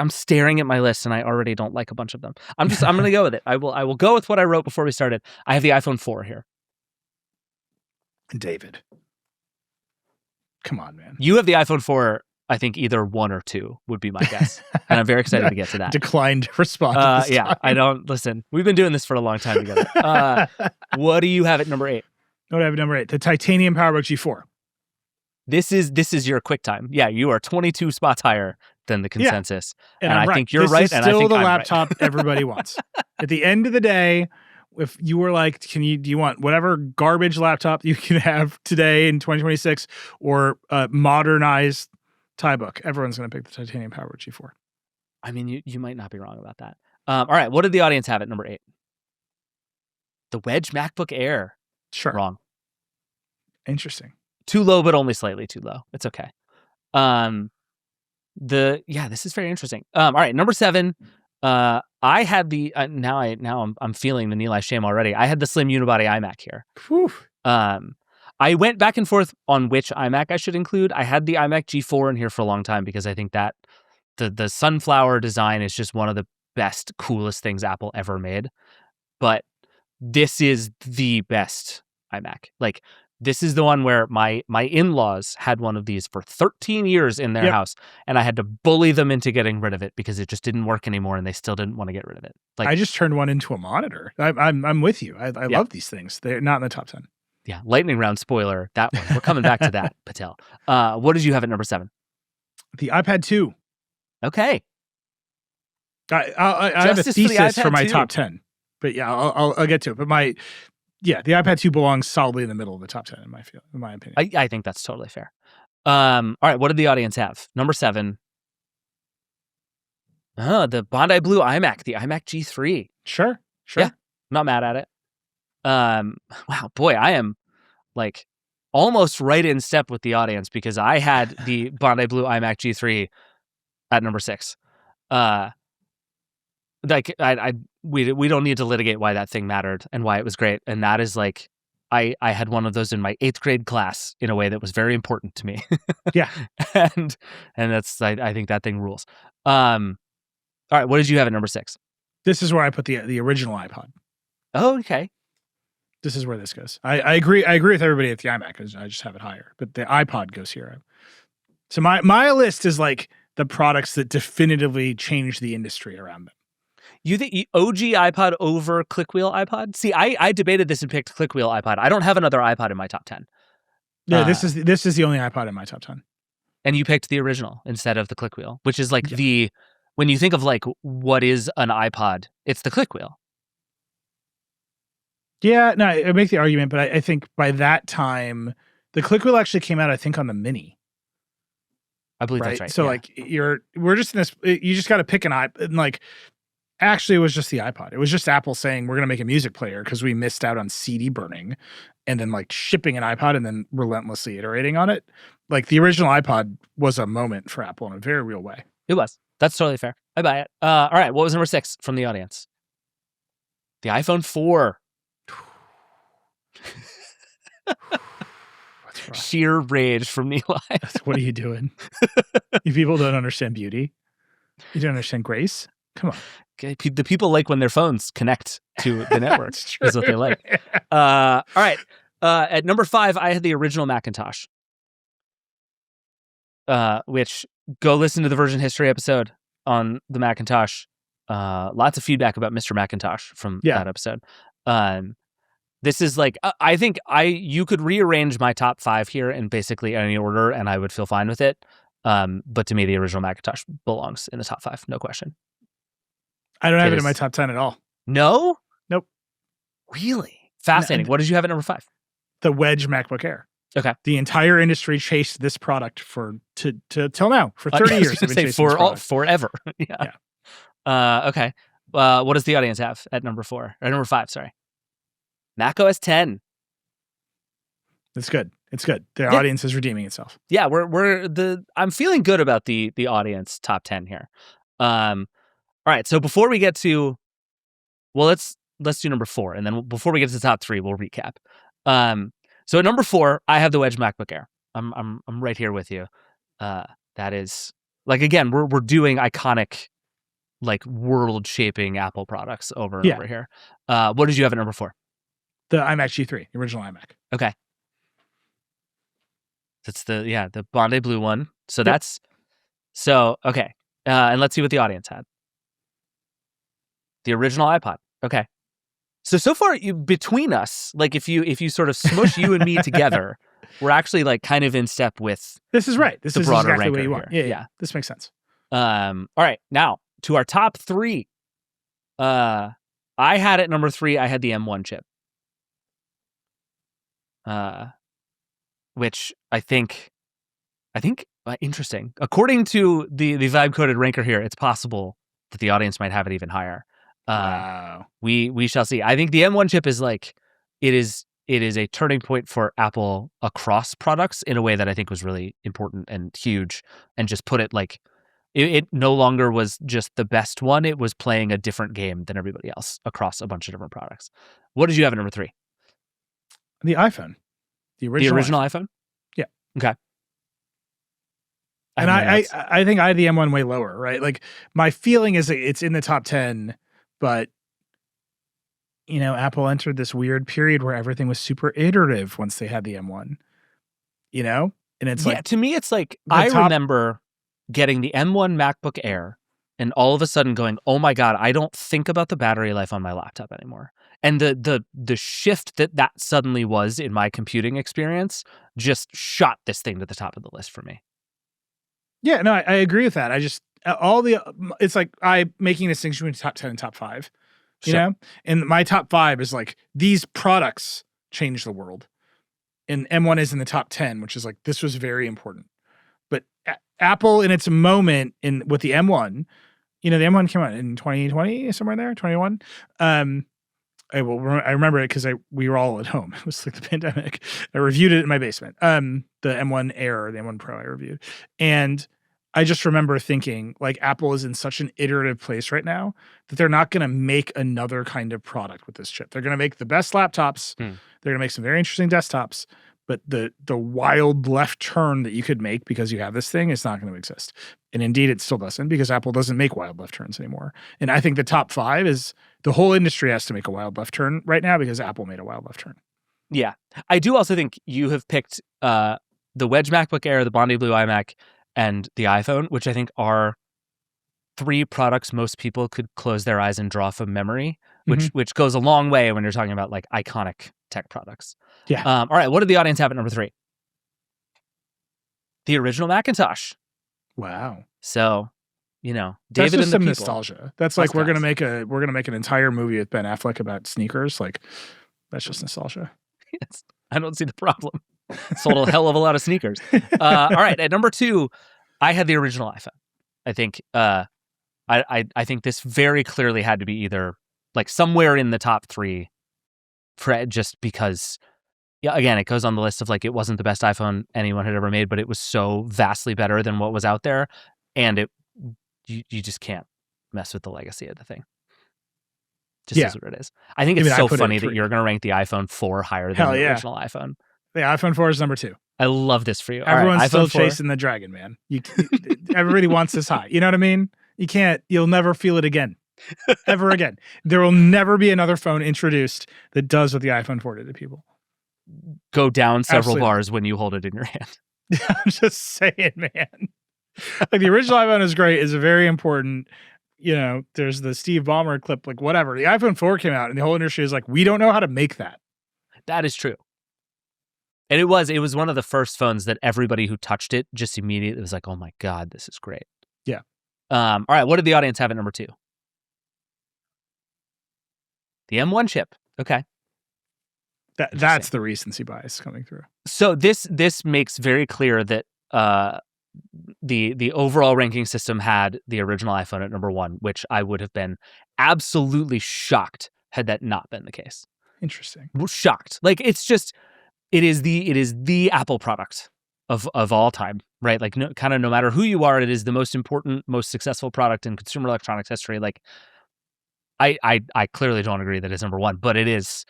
staring at my list and I already don't like a bunch of them. I'm going to go with it. I will go with what I wrote before we started. I have the iPhone 4 here. David. Come on, man. You have the iPhone 4, I think either 1 or 2 would be my guess. And I'm very excited to get to that. Declined to respond to this time. I don't, listen, we've been doing this for a long time together. What do you have at number 8? What do I have at number 8? The titanium PowerBook G4. This is your QuickTime. Yeah, you are 22 spots higher than the consensus. Yeah. And I think you're right. And I think still the I'm laptop right. everybody wants. At the end of the day, if you were like, do you want whatever garbage laptop you can have today in 2026 or a modernized TiBook, everyone's going to pick the titanium PowerBook G4. I mean, you might not be wrong about that. All right, what did the audience have at number 8? The Wedge MacBook Air. Sure. Wrong. Interesting. Too low, but only slightly too low. It's okay. This is very interesting. All right, number 7. I had the now I'm feeling the Nilay shame already. I had the slim unibody iMac here. Whew. I went back and forth on which iMac I should include. I had the iMac G4 in here for a long time because I think that the sunflower design is just one of the best, coolest things Apple ever made. But this is the best iMac. Like, this is the one where my in-laws had one of these for 13 years in their house, and I had to bully them into getting rid of it because it just didn't work anymore, and they still didn't want to get rid of it. Like, I just turned one into a monitor. I'm with you. I love these things. They're not in the top 10. Yeah, lightning round spoiler. That one. We're coming back to that, Patel. What did you have at number 7? The iPad 2. Okay. I have a thesis for my top 10, but yeah, I'll get to it. But the iPad 2 belongs solidly in the middle of the top 10 in my opinion. I think that's totally fair. All right, what did the audience have? Number 7. The Bondi Blue iMac, the iMac G3. Sure. Yeah, not mad at it. Wow, boy, I am like almost right in step with the audience because I had the Bondi Blue iMac G3 at number 6. We don't need to litigate why that thing mattered and why it was great. And that is like, I had one of those in my 8th grade class in a way that was very important to me. Yeah. and that's, I think that thing rules. All right. What did you have at number 6? This is where I put the original iPod. Oh, okay. This is where this goes. I agree with everybody at the iMac because I just have it higher, but the iPod goes here. So my list is like the products that definitively changed the industry around them. You think OG iPod over ClickWheel iPod? See, I debated this and picked ClickWheel iPod. I don't have another iPod in my top 10. Yeah, this is the only iPod in my top 10. And you picked the original instead of the ClickWheel, which is like when you think of like what is an iPod, it's the ClickWheel. Yeah, no, I make the argument, but I think by that time, the ClickWheel actually came out, I think, on the Mini. I believe that's right. So like we're just in this, you just got to pick an iPod. And like, actually, it was just the iPod. It was just Apple saying, we're going to make a music player because we missed out on CD burning and then like shipping an iPod and then relentlessly iterating on it. Like the original iPod was a moment for Apple in a very real way. It was. That's totally fair. I buy it. All right. What was number 6 from the audience? The iPhone 4. Sheer rage from Nilay. What are you doing? You people don't understand beauty. You don't understand grace. Come on. Okay, the people like when their phones connect to the network. Is what they like. All right. At number 5, I had the original Macintosh. Which go listen to the version history episode on the Macintosh. Lots of feedback about Mr. Macintosh from that episode. This is like, I think you could rearrange my top 5 here in basically any order and I would feel fine with it. But to me, the original Macintosh belongs in the top 5. No question. I don't have it in my top 10 at all. No? Nope. Really? Fascinating. What did you have at number 5? The Wedge MacBook Air. Okay. The entire industry chased this product till now for 30 years. I've been forever. Yeah. Okay. What does the audience have at number 4 or number 5? Sorry. macOS 10. It's good. It's good. The audience is redeeming itself. Yeah, I'm feeling good about the audience top 10 here. All right. So before we get to, well, let's do number 4, and then before we get to the top 3, we'll recap. So at number 4, I have the Wedge MacBook Air. I'm right here with you. That is like, again, we're doing iconic, like world-shaping Apple products over and over here. What did you have at number 4? The iMac G3, the original iMac. Okay. That's the Bondi Blue one. So okay. And let's see what the audience had. The original iPod. Okay. So far, between us, like if you sort of smush you and me together, we're actually like kind of in step with. This is right. This is broader exactly what you here. want. Yeah. This makes sense. All right. Now to our top 3. I had at number 3. I had the M1 chip. Which I think interesting. According to the vibe coded ranker here, it's possible that the audience might have it even higher. Wow. We shall see. I think the M1 chip is like it is a turning point for Apple across products in a way that I think was really important and huge, and just put it like it no longer was just the best one. It was playing a different game than everybody else across a bunch of different products. What did you have at number 3? The iPhone. The original iPhone? Yeah. Okay. And I think I had the M1 way lower, right? Like my feeling is it's in the top 10, but Apple entered this weird period where everything was super iterative once they had the M1, and it's like, to me, it's like, I remember getting the M1 MacBook Air and all of a sudden going, oh my God, I don't think about the battery life on my laptop anymore. And the shift that suddenly was in my computing experience just shot this thing to the top of the list for me. Yeah, no, I agree with that. I just it's like I making a distinction between top 10 and top 5, you know? And my top 5 is like these products changed the world. And M1 is in the top 10, which is like, this was very important. But Apple in its moment with the M1, the M1 came out in 2020, somewhere in there, 21. I remember it because we were all at home. It was like the pandemic. I reviewed it in my basement. The M1 Air, the M1 Pro I reviewed. And I just remember thinking, like, Apple is in such an iterative place right now that they're not going to make another kind of product with this chip. They're going to make the best laptops. They're going to make some very interesting desktops. But the wild left turn that you could make because you have this thing is not going to exist. And indeed, it still doesn't, because Apple doesn't make wild left turns anymore. And I think the top 5 is the whole industry has to make a wild left turn right now because Apple made a wild left turn. Yeah. I do also think you have picked the Wedge MacBook Air, the Bondi Blue iMac, and the iPhone, which I think are 3 products most people could close their eyes and draw from memory, which goes a long way when you're talking about like iconic tech products. Yeah. All right. What did the audience have at number 3? The original Macintosh. Wow. So, David that's just and the some people. Nostalgia. That's like we're gonna make an entire movie with Ben Affleck about sneakers. Like, that's just nostalgia. Yes. I don't see the problem. Sold a hell of a lot of sneakers. All right. At number 2, I had the original iPhone. I think I think this very clearly had to be either like somewhere in the top 3, just because, again, it goes on the list of like it wasn't the best iPhone anyone had ever made, but it was so vastly better than what was out there, and you just can't mess with the legacy of the thing. Just is what it is. I think it's so funny that you're going to rank the iPhone 4 higher than the original iPhone. The iPhone 4 is number 2. I love this for you. Everyone's right, still 4. chasing the dragon, man. Everybody wants this high. You know what I mean? You'll never feel it again. Ever again. There will never be another phone introduced that does what the iPhone 4 did to people. Go down several bars when you hold it in your hand. I'm just saying, man. Like, the original iPhone is great. It's a very important, there's the Steve Ballmer clip, like whatever. The iPhone 4 came out and the whole industry is like, we don't know how to make that. That is true. And it was one of the first phones that everybody who touched it just immediately was like, oh my God, this is great. Yeah. All right. What did the audience have at number 2? The M1 chip. Okay. That's the recency bias coming through. So this makes very clear that the overall ranking system had the original iPhone at number 1, which I would have been absolutely shocked had that not been the case. Interesting. Shocked. Like, it's just, it is the Apple product of all time, right? Like, no matter who you are, it is the most important, most successful product in consumer electronics history. Like, I clearly don't agree that it's number 1, but it is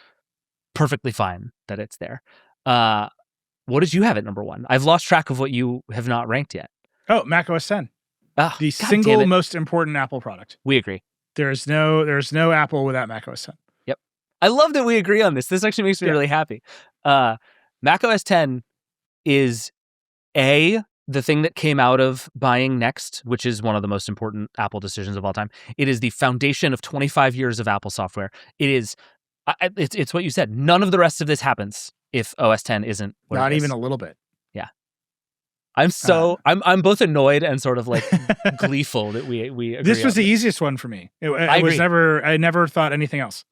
perfectly fine that it's there. What did you have at number 1? I've lost track of what you have not ranked yet. Oh, macOS 10. Oh, the single most important Apple product. We agree. There's no Apple without macOS 10. Yep. I love that we agree on this. This actually makes me really happy. macOS 10 is the thing that came out of buying Next, which is one of the most important Apple decisions of all time. It is the foundation of 25 years of Apple software. It is, it's what you said. None of the rest of this happens if OS 10 isn't what not it is. even a little bit. Yeah. I'm both annoyed and sort of like gleeful that we agree. This was the easiest one for me. I never thought anything else.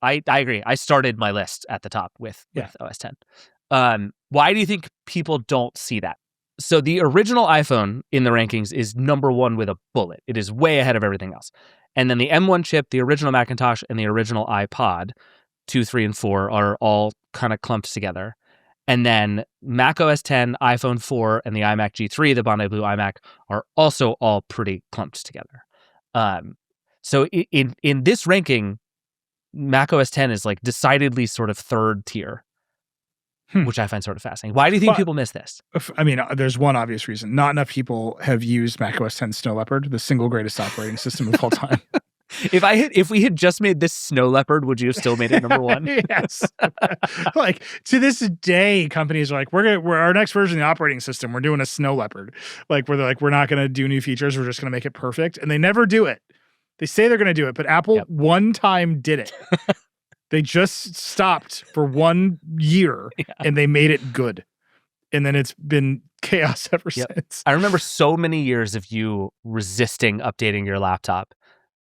I agree. I started my list at the top with OS 10. Why do you think people don't see that? So the original iPhone in the rankings is number 1 with a bullet. It is way ahead of everything else. And then the M1 chip, the original Macintosh, and the original iPod, 2, 3, and 4 are all kind of clumped together. And then macOS 10, iPhone 4, and the iMac G3, the Bondi Blue iMac, are also all pretty clumped together. So in this ranking, macOS 10 is like decidedly sort of third tier, which I find sort of fascinating. Why do you think people miss this? I mean, there's one obvious reason. Not enough people have used macOS 10 Snow Leopard, the single greatest operating system of all time. If we had just made this Snow Leopard, would you have still made it number 1? Yes. Like, to this day, companies are like, we're our next version of the operating system, we're doing a Snow Leopard. Like, where they're like, we're not going to do new features, we're just going to make it perfect. And they never do it. They say they're going to do it, but Apple one time did it. They just stopped for 1 year and they made it good. And then it's been chaos ever since. I remember so many years of you resisting updating your laptop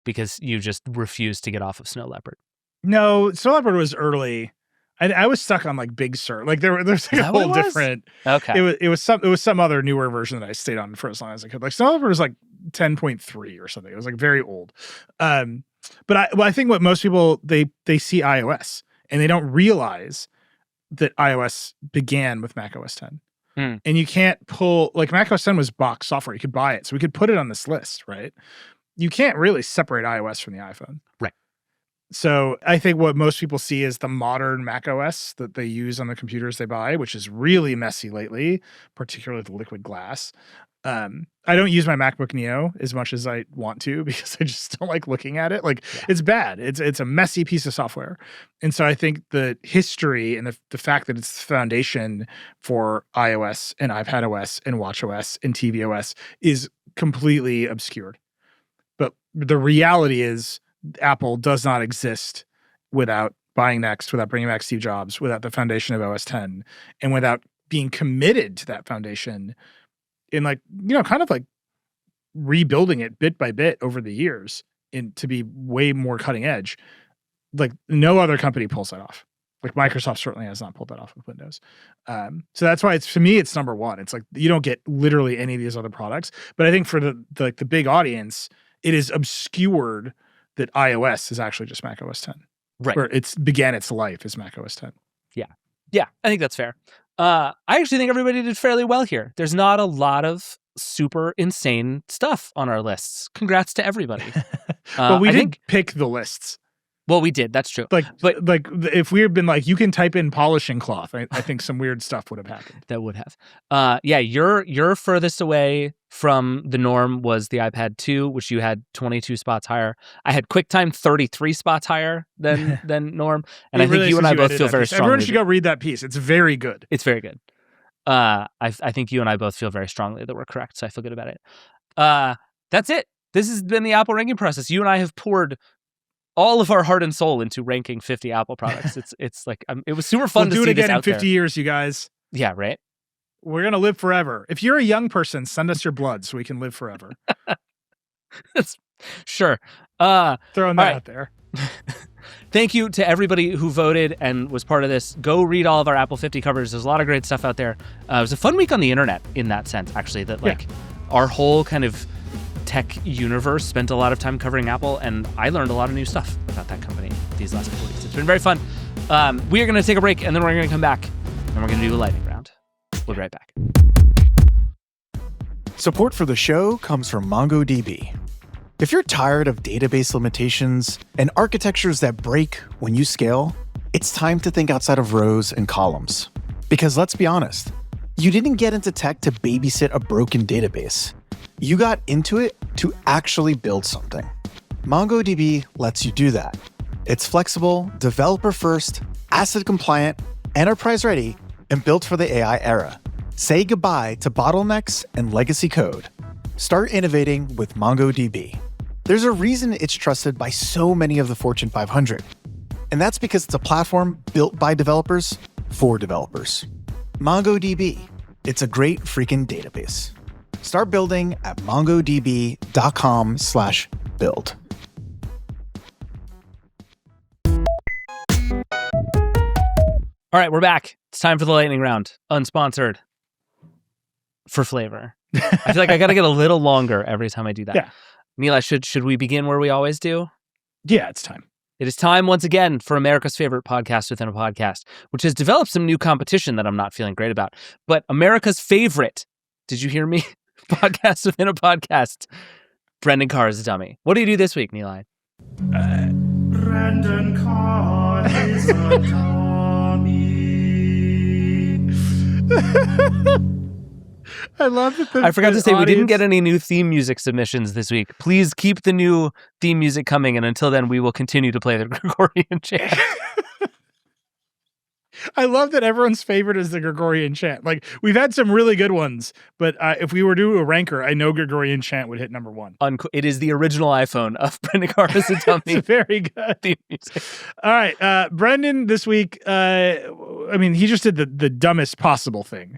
because you just refused to get off of Snow Leopard. No, Snow Leopard was early. I was stuck on like Big Sur. Like there's like a whole different. Okay. It was some other newer version that I stayed on for as long as I could. Like Snow Leopard was like 10.3 or something. It was like very old. But I think what most people, they see iOS and they don't realize that iOS began with macOS 10. And you can't pull, like macOS 10 was box software. You could buy it. So we could put it on this list, right? You can't really separate iOS from the iPhone. Right. So I think what most people see is the modern macOS that they use on the computers they buy, which is really messy lately, particularly the liquid glass. I don't use my MacBook Neo as much as I want to because I just don't like looking at it. Like it's bad. It's a messy piece of software. And so I think the history and the fact that it's the foundation for iOS and iPadOS and watchOS and tvOS is completely obscured. But the reality is Apple does not exist without buying Next, without bringing back Steve Jobs, without the foundation of OS 10, and without being committed to that foundation in like, kind of like rebuilding it bit by bit over the years to be way more cutting edge. Like no other company pulls that off. Like Microsoft certainly has not pulled that off with Windows. So that's why to me, it's number one. It's like, you don't get literally any of these other products, but I think for the big audience, it is obscured that iOS is actually just macOS 10. Right. Or it's began its life as macOS 10. Yeah, I think that's fair. I actually think everybody did fairly well here. There's not a lot of super insane stuff on our lists. Congrats to everybody. Well, we didn't pick the lists. Well, we did. That's true. But if we had been like, you can type in polishing cloth, I think some weird stuff would have happened. That would have. Yeah, your furthest away from the norm was the iPad 2, which you had 22 spots higher. I had QuickTime 33 spots higher than norm. And I think you and I both feel very strongly. Everyone should go read that piece. It's very good. It's very good. I think you and I both feel very strongly that we're correct, so I feel good about it. That's it. This has been the Apple ranking process. You and I have poured all of our heart and soul into ranking 50 Apple products. It's like it was super fun to see this out there. We'll do it again in 50 years, you guys. Yeah, right? We're going to live forever. If you're a young person, send us your blood so we can live forever. That's sure. Throwing that out there. Thank you to everybody who voted and was part of this. Go read all of our Apple 50 covers. There's a lot of great stuff out there. It was a fun week on the internet in that sense, actually, that our whole kind of tech universe spent a lot of time covering Apple, and I learned a lot of new stuff about that company these last couple weeks. It's been very fun. We are going to take a break, and then we're going to come back, and we're going to do a lightning round. We'll be right back. Support for the show comes from MongoDB. If you're tired of database limitations and architectures that break when you scale, it's time to think outside of rows and columns. Because let's be honest, you didn't get into tech to babysit a broken database. You got into it to actually build something. MongoDB lets you do that. It's flexible, developer-first, ACID-compliant, enterprise-ready, and built for the AI era. Say goodbye to bottlenecks and legacy code. Start innovating with MongoDB. There's a reason it's trusted by so many of the Fortune 500. And that's because it's a platform built by developers for developers. MongoDB. It's a great freaking database. Start building at mongodb.com/build. All right, we're back. It's time for the lightning round. Unsponsored. For flavor. I feel like I got to get a little longer every time I do that. Yeah. Nilay, should we begin where we always do? Yeah, it's time. It is time once again for America's favorite podcast within a podcast, which has developed some new competition that I'm not feeling great about. But America's favorite, did you hear me? Podcast within a podcast. Brendan Carr is a dummy. What do you do this week, Nilay? Brendan Carr is a dummy. I love that. I forgot to say, we didn't get any new theme music submissions this week. Please keep the new theme music coming, and until then, we will continue to play the Gregorian chant. I love that everyone's favorite is the Gregorian chant. Like, we've had some really good ones, but if we were to do a ranker, I know Gregorian chant would hit number one. It is the original iPhone of Brendan Carr as a dummy. It's very good. Theme music. All right, Brendan this week, he just did the dumbest possible thing,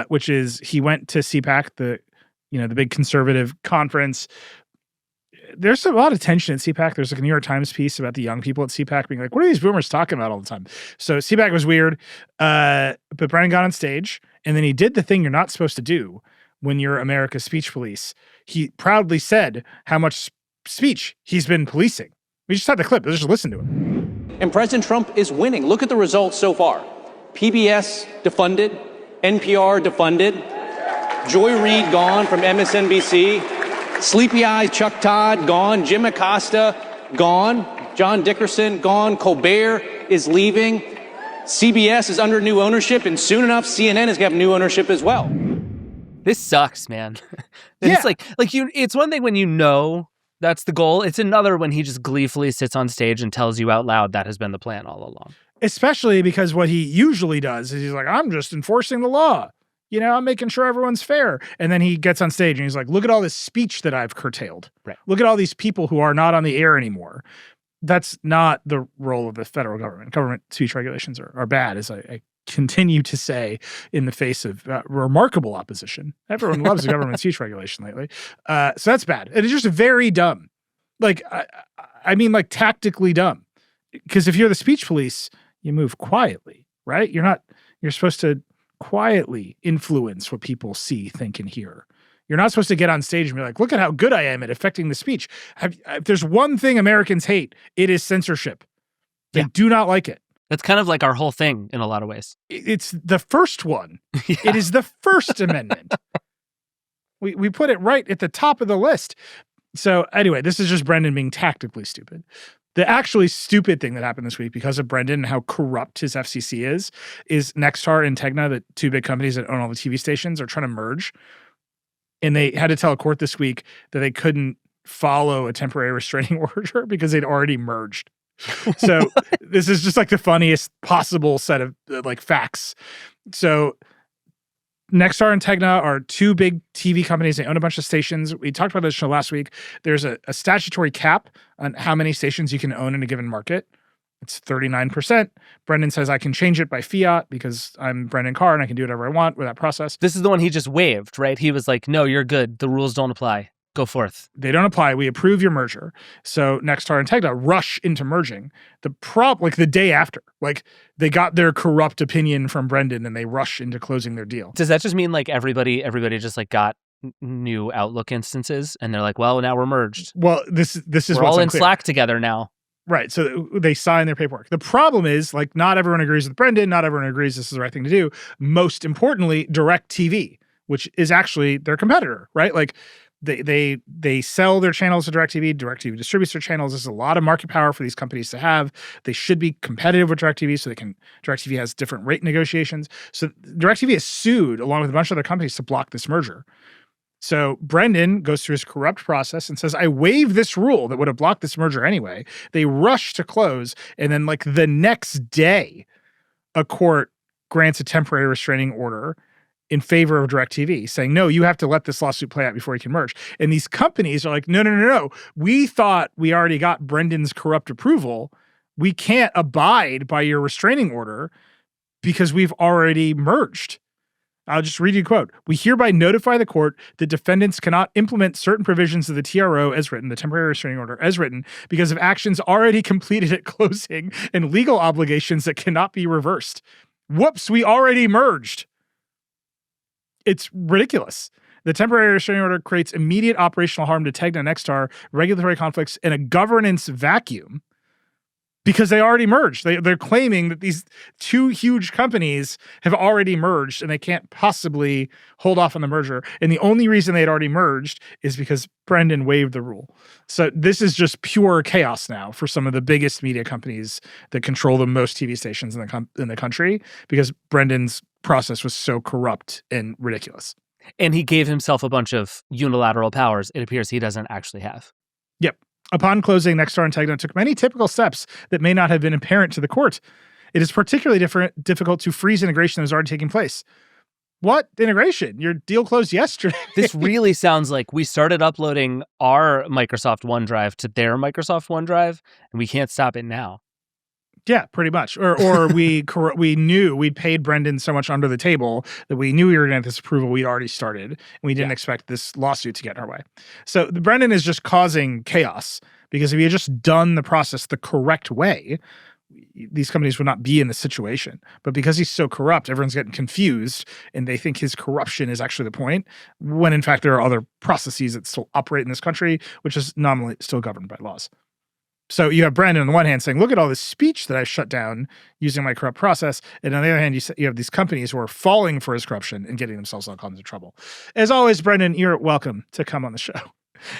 which is he went to CPAC, the big conservative conference. There's a lot of tension at CPAC. There's like a New York Times piece about the young people at CPAC being like, what are these boomers talking about all the time? So CPAC was weird. But Brendan got on stage and then he did the thing you're not supposed to do when you're America's speech police. He proudly said how much speech he's been policing. We just had the clip. Let's just listen to him. And President Trump is winning. Look at the results so far. PBS defunded, NPR defunded, Joy Reid gone from MSNBC, Sleepy Eyes Chuck Todd gone, Jim Acosta gone, John Dickerson gone, Colbert is leaving, CBS is under new ownership, and soon enough CNN is going to have new ownership as well. This sucks, man. It's like it's one thing when you know that's the goal. It's another when he just gleefully sits on stage and tells you out loud that has been the plan all along. Especially because what he usually does is he's like, I'm just enforcing the law. You know, I'm making sure everyone's fair. And then he gets on stage and he's like, look at all this speech that I've curtailed. Right. Look at all these people who are not on the air anymore. That's not the role of the federal government. Government speech regulations are bad, as I continue to say in the face of remarkable opposition. Everyone loves the government speech regulation lately. So that's bad. It is just very dumb. Like, I mean, like tactically dumb. Because if you're the speech police, you move quietly, right? You're supposed to quietly influence what people see, think, and hear. You're not supposed to get on stage and be like, look at how good I am at affecting the speech. If there's one thing Americans hate, it is censorship. They do not like it. That's kind of like our whole thing in a lot of ways. It's the first one. It is the First Amendment. We put it right at the top of the list. So anyway, this is just Brendan being tactically stupid. The actually stupid thing that happened this week because of Brendan and how corrupt his FCC is Nexstar and Tegna, the two big companies that own all the TV stations, are trying to merge. And they had to tell a court this week that they couldn't follow a temporary restraining order because they'd already merged. So this is just like the funniest possible set of like facts. So Nexstar and Tegna are two big TV companies. They own a bunch of stations. We talked about this show last week. There's a statutory cap on how many stations you can own in a given market. It's 39%. Brendan says I can change it by fiat because I'm Brendan Carr and I can do whatever I want with that process. This is the one he just waived, right? He was like, no, you're good. The rules don't apply. Go forth. They don't apply. We approve your merger. So Nexstar and Tegna rush into merging. Like the day after, like they got their corrupt opinion from Brendan and they rush into closing their deal. Does that just mean like everybody just like got new Outlook instances and they're like, well, now we're merged. Well, this is we're what's all in unclear. Slack together now. Right. So they sign their paperwork. The problem is, like, not everyone agrees with Brendan. Not everyone agrees this is the right thing to do. Most importantly, DirecTV, which is actually their competitor, right? Like they sell their channels to DirecTV. DirecTV distributes their channels. There's a lot of market power for these companies to have. They should be competitive with DirecTV so DirecTV has different rate negotiations. So DirecTV is sued along with a bunch of other companies to block this merger. So Brendan goes through his corrupt process and says, I waive this rule that would have blocked this merger anyway. They rush to close. And then like the next day, a court grants a temporary restraining order in favor of DirecTV, saying, no, you have to let this lawsuit play out before you can merge. And these companies are like, no. We thought we already got Brendan's corrupt approval. We can't abide by your restraining order because we've already merged. I'll just read you a quote. We hereby notify the court that defendants cannot implement certain provisions of the TRO as written, the temporary restraining order as written, because of actions already completed at closing and legal obligations that cannot be reversed. Whoops, we already merged. It's ridiculous. The temporary restraining order creates immediate operational harm to Tegna and Nexstar, regulatory conflicts, and a governance vacuum because they already merged. They're claiming that these two huge companies have already merged and they can't possibly hold off on the merger. And the only reason they had already merged is because Brendan waived the rule. So this is just pure chaos now for some of the biggest media companies that control the most TV stations in the country because Brendan's process was so corrupt and ridiculous. And he gave himself a bunch of unilateral powers it appears he doesn't actually have. Yep. Upon closing, Nexstar and Tegna took many typical steps that may not have been apparent to the court. It is particularly difficult to freeze integration that is already taking place. What integration? Your deal closed yesterday. This really sounds like we started uploading our Microsoft OneDrive to their Microsoft OneDrive, and we can't stop it now. Yeah, pretty much. Or we knew we'd paid Brendan so much under the table that we knew we were going to get this approval. We'd already started, and we didn't expect this lawsuit to get in our way. So Brendan is just causing chaos because if he had just done the process the correct way, these companies would not be in this situation. But because he's so corrupt, everyone's getting confused and they think his corruption is actually the point, when in fact there are other processes that still operate in this country, which is nominally still governed by laws. So you have Brandon on the one hand saying, look at all this speech that I shut down using my corrupt process. And on the other hand, you have these companies who are falling for his corruption and getting themselves all kinds of trouble. As always, Brendan, you're welcome to come on the show.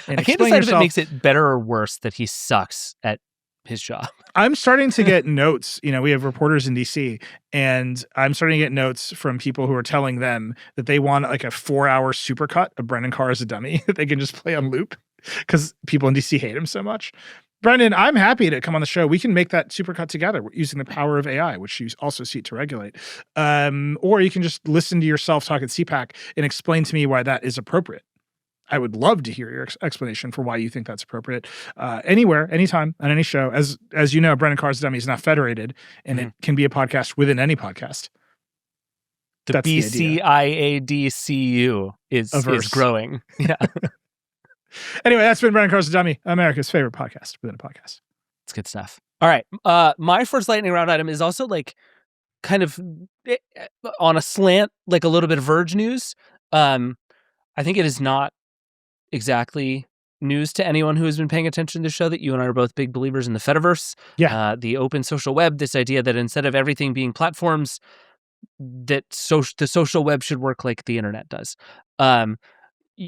I can't decide if it makes it better or worse that he sucks at his job. I'm starting to get notes. We have reporters in DC, and I'm starting to get notes from people who are telling them that they want like a 4-hour supercut of Brendan Carr as a dummy that they can just play on loop because people in DC hate him so much. Brendan, I'm happy to come on the show. We can make that supercut together using the power of AI, which you also seek to regulate. Or you can just listen to yourself talk at CPAC and explain to me why that is appropriate. I would love to hear your explanation for why you think that's appropriate. Anywhere, anytime, on any show. As you know, Brendan Carr's Dummy is not federated, and it can be a podcast within any podcast. The BCIADCU is growing. Yeah. Anyway, that's been Brendan Carr's Dummy, America's favorite podcast within a podcast. It's good stuff. All right. My first lightning round item is also like kind of on a slant, like a little bit of Verge news. I think it is not exactly news to anyone who has been paying attention to the show that you and I are both big believers in the Fediverse. Yeah. The open social web, this idea that instead of everything being platforms, that the social web should work like the internet does.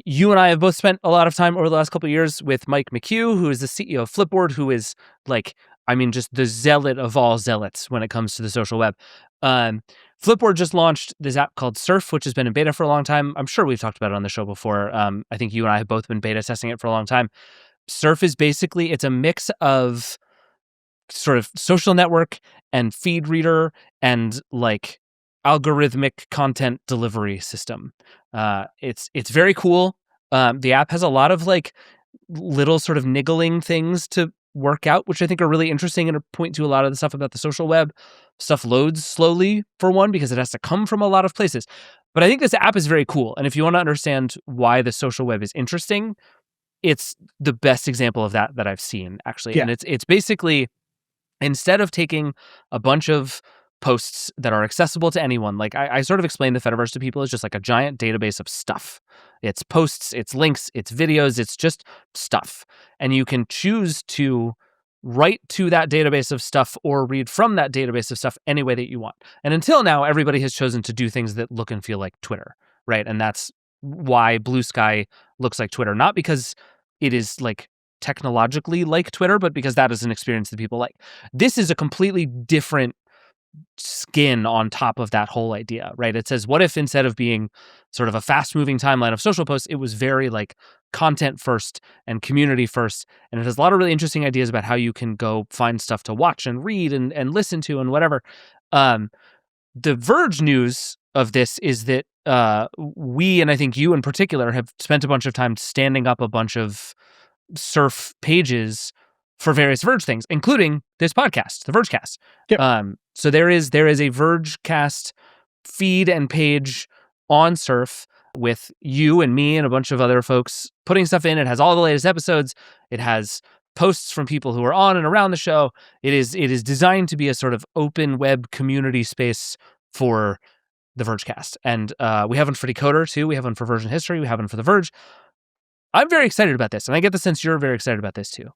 You and I have both spent a lot of time over the last couple of years with Mike McHugh, who is the CEO of Flipboard, who is like, just the zealot of all zealots when it comes to the social web. Flipboard just launched this app called Surf, which has been in beta for a long time. I'm sure we've talked about it on the show before. I think you and I have both been beta testing it for a long time. Surf is basically, it's a mix of sort of social network and feed reader and like algorithmic content delivery system. It's very cool. The app has a lot of like little sort of niggling things to work out, which I think are really interesting and point to a lot of the stuff about the social web. Stuff loads slowly, for one, because it has to come from a lot of places. But I think this app is very cool. And if you want to understand why the social web is interesting, it's the best example of that I've seen, actually. Yeah. And it's basically, instead of taking a bunch of posts that are accessible to anyone, like I sort of explain the Fediverse to people as just like a giant database of stuff. It's posts, it's links, it's videos, it's just stuff. And you can choose to write to that database of stuff or read from that database of stuff any way that you want. And until now, everybody has chosen to do things that look and feel like Twitter, right? And that's why Blue Sky looks like Twitter, not because it is like technologically like Twitter, but because that is an experience that people like. This is a completely different skin on top of that whole idea, right? It says, what if instead of being sort of a fast-moving timeline of social posts, it was very like content first and community first, and it has a lot of really interesting ideas about how you can go find stuff to watch and read and listen to and whatever. The Verge news of this is that we, and I think you in particular, have spent a bunch of time standing up a bunch of Surf pages for various Verge things, including this podcast, the Vergecast. Yep. So there is a Vergecast feed and page on Surf with you and me and a bunch of other folks putting stuff in. It has all the latest episodes. It has posts from people who are on and around the show. It is designed to be a sort of open web community space for the Vergecast. And we have one for Decoder too. We have one for Version History. We have one for the Verge. I'm very excited about this, and I get the sense you're very excited about this too.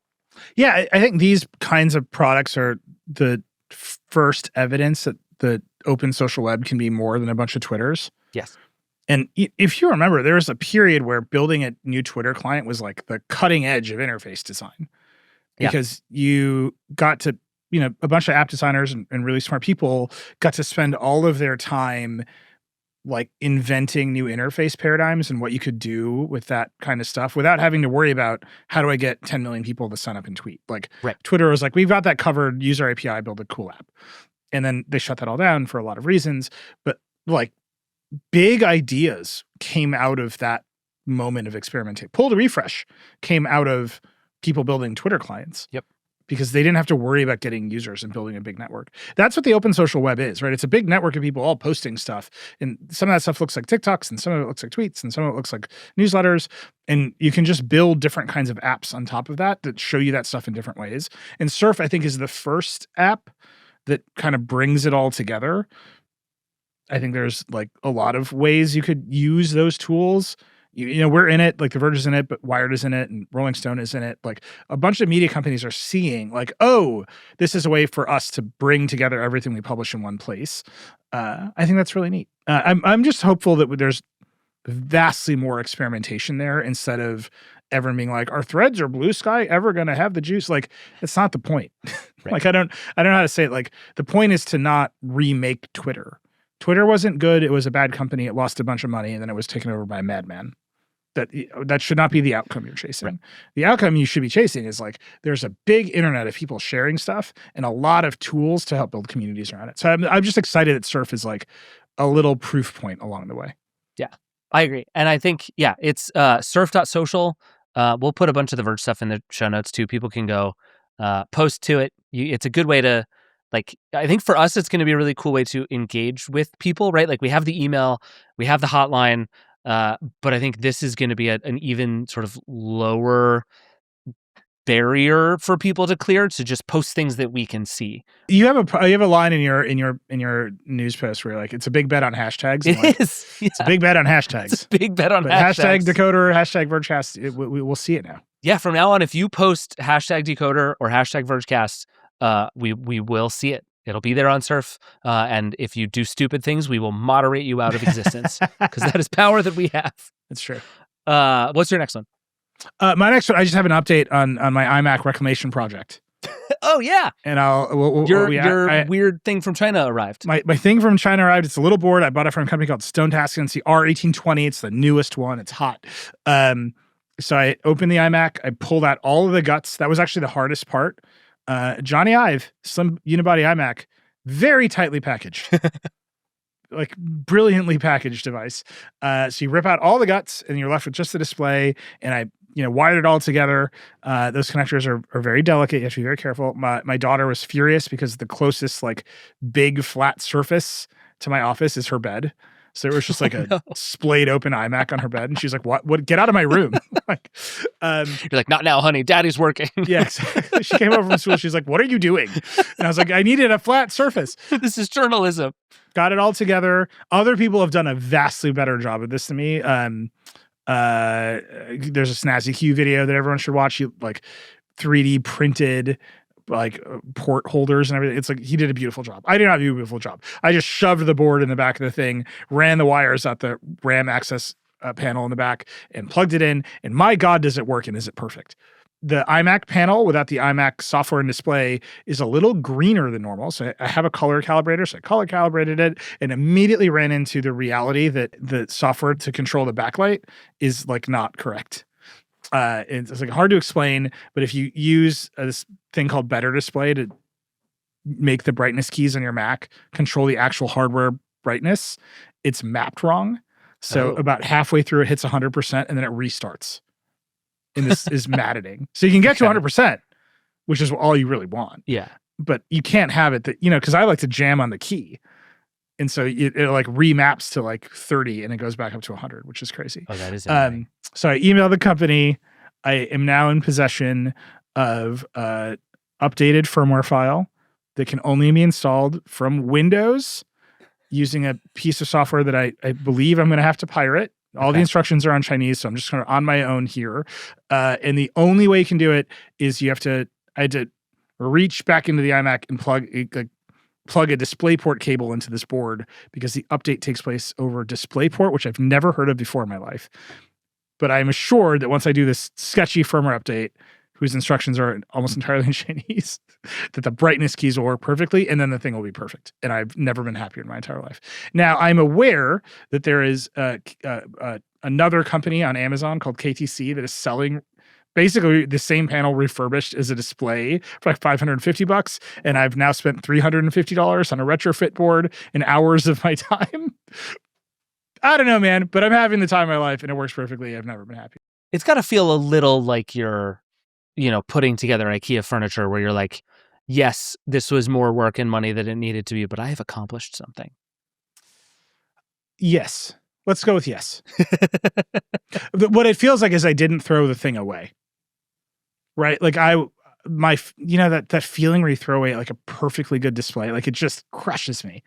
Yeah, I think these kinds of products are the first evidence that the open social web can be more than a bunch of Twitters. Yes. And if you remember, there was a period where building a new Twitter client was like the cutting edge of interface design. Because you got to, a bunch of app designers and really smart people got to spend all of their time like inventing new interface paradigms and what you could do with that kind of stuff without having to worry about how do I get 10 million people to sign up and tweet. Like Twitter was like, we've got that covered, use our API, build a cool app. And then they shut that all down for a lot of reasons. But like big ideas came out of that moment of experimenting. Pull to refresh came out of people building Twitter clients. Yep. Because they didn't have to worry about getting users and building a big network. That's what the open social web is, right? It's a big network of people all posting stuff. And some of that stuff looks like TikToks, and some of it looks like tweets, and some of it looks like newsletters. And you can just build different kinds of apps on top of that show you that stuff in different ways. And Surf, I think, is the first app that kind of brings it all together. I think there's like a lot of ways you could use those tools. You know, we're in it, like The Verge is in it, but Wired is in it, and Rolling Stone is in it. Like a bunch of media companies are seeing like, oh, this is a way for us to bring together everything we publish in one place. I think that's really neat. I'm just hopeful that there's vastly more experimentation there instead of everyone being like, are Threads or Blue Sky ever going to have the juice? Like, it's not the point. Right. Like, I don't know how to say it. Like, the point is to not remake Twitter. Twitter wasn't good. It was a bad company. It lost a bunch of money, and then it was taken over by a madman. That should not be the outcome you're chasing. Right. The outcome you should be chasing is like, there's a big internet of people sharing stuff and a lot of tools to help build communities around it. So I'm just excited that Surf is like a little proof point along the way. Yeah, I agree. And I think, it's surf.social. We'll put a bunch of the Verge stuff in the show notes too. People can go post to it. It's a good way to, like, I think for us, it's going to be a really cool way to engage with people, right? Like, we have the email, we have the hotline, but I think this is going to be an even sort of lower barrier for people to clear, to just post things that we can see. You have a line in your news post where you're like, it's a big bet on hashtags. It is. Yeah. It's a big bet on hashtags. It's a big bet on hashtags. Hashtag decoder, hashtag Vergecast. We'll see it now. Yeah, from now on, if you post hashtag decoder or hashtag Vergecast, we will see it. It'll be there on Surf. And if you do stupid things, we will moderate you out of existence, because that is power that we have. It's true. What's your next one? My next one, I just have an update on my iMac Reclamation project. Oh, yeah. And your weird thing from China arrived. My thing from China arrived. It's a little board. I bought it from a company called Stone Task. It's the R1820. It's the newest one. It's hot. So I opened the iMac. I pulled out all of the guts. That was actually the hardest part. Johnny Ive, some unibody iMac, very tightly packaged. Like brilliantly packaged device. So you rip out all the guts and you're left with just the display. And I, wired it all together. Those connectors are very delicate. You have to be very careful. My daughter was furious because the closest like big flat surface to my office is her bed. So it was just like a splayed open iMac on her bed. And she's like, what, get out of my room. Like, you're like, not now, honey, daddy's working. Yeah, exactly. She came over from school. She's like, what are you doing? And I was like, I needed a flat surface. This is journalism. Got it all together. Other people have done a vastly better job of this than me. There's a Snazzy Q video that everyone should watch. You like 3D printed like port holders and everything. It's like, he did a beautiful job. I did not do a beautiful job. I just shoved the board in the back of the thing, ran the wires out the RAM access panel in the back, and plugged it in. And my God, does it work, and is it perfect? The iMac panel without the iMac software and display is a little greener than normal. So I have a color calibrator. So I color calibrated it and immediately ran into the reality that the software to control the backlight is like not correct. It's like hard to explain, but if you use this thing called Better Display to make the brightness keys on your Mac control the actual hardware brightness, it's mapped wrong. So about halfway through it hits 100% and then it restarts. And this is maddening. So you can get to 100%, which is all you really want. Yeah. But you can't have it that, because I like to jam on the key. And so it like remaps to like 30 and it goes back up to 100, which is crazy. Oh, that is annoying. So I emailed the company. I am now in possession of updated firmware file that can only be installed from Windows using a piece of software that I believe I'm going to have to pirate. All the instructions are on Chinese, so I'm just kind of on my own here. And the only way you can do it is I had to reach back into the iMac and plug a DisplayPort cable into this board because the update takes place over DisplayPort, which I've never heard of before in my life. But I'm assured that once I do this sketchy firmware update, whose instructions are almost entirely in Chinese, that the brightness keys will work perfectly, and then the thing will be perfect. And I've never been happier in my entire life. Now, I'm aware that there is another company on Amazon called KTC that is selling basically the same panel refurbished as a display for like $550. And I've now spent $350 on a retrofit board and hours of my time. I don't know, man, but I'm having the time of my life and it works perfectly. I've never been happy. It's got to feel a little like you're, putting together IKEA furniture where you're like, yes, this was more work and money than it needed to be, but I have accomplished something. Yes. Let's go with yes. What it feels like is I didn't throw the thing away. Right? Like that feeling where you throw away like a perfectly good display, like it just crushes me.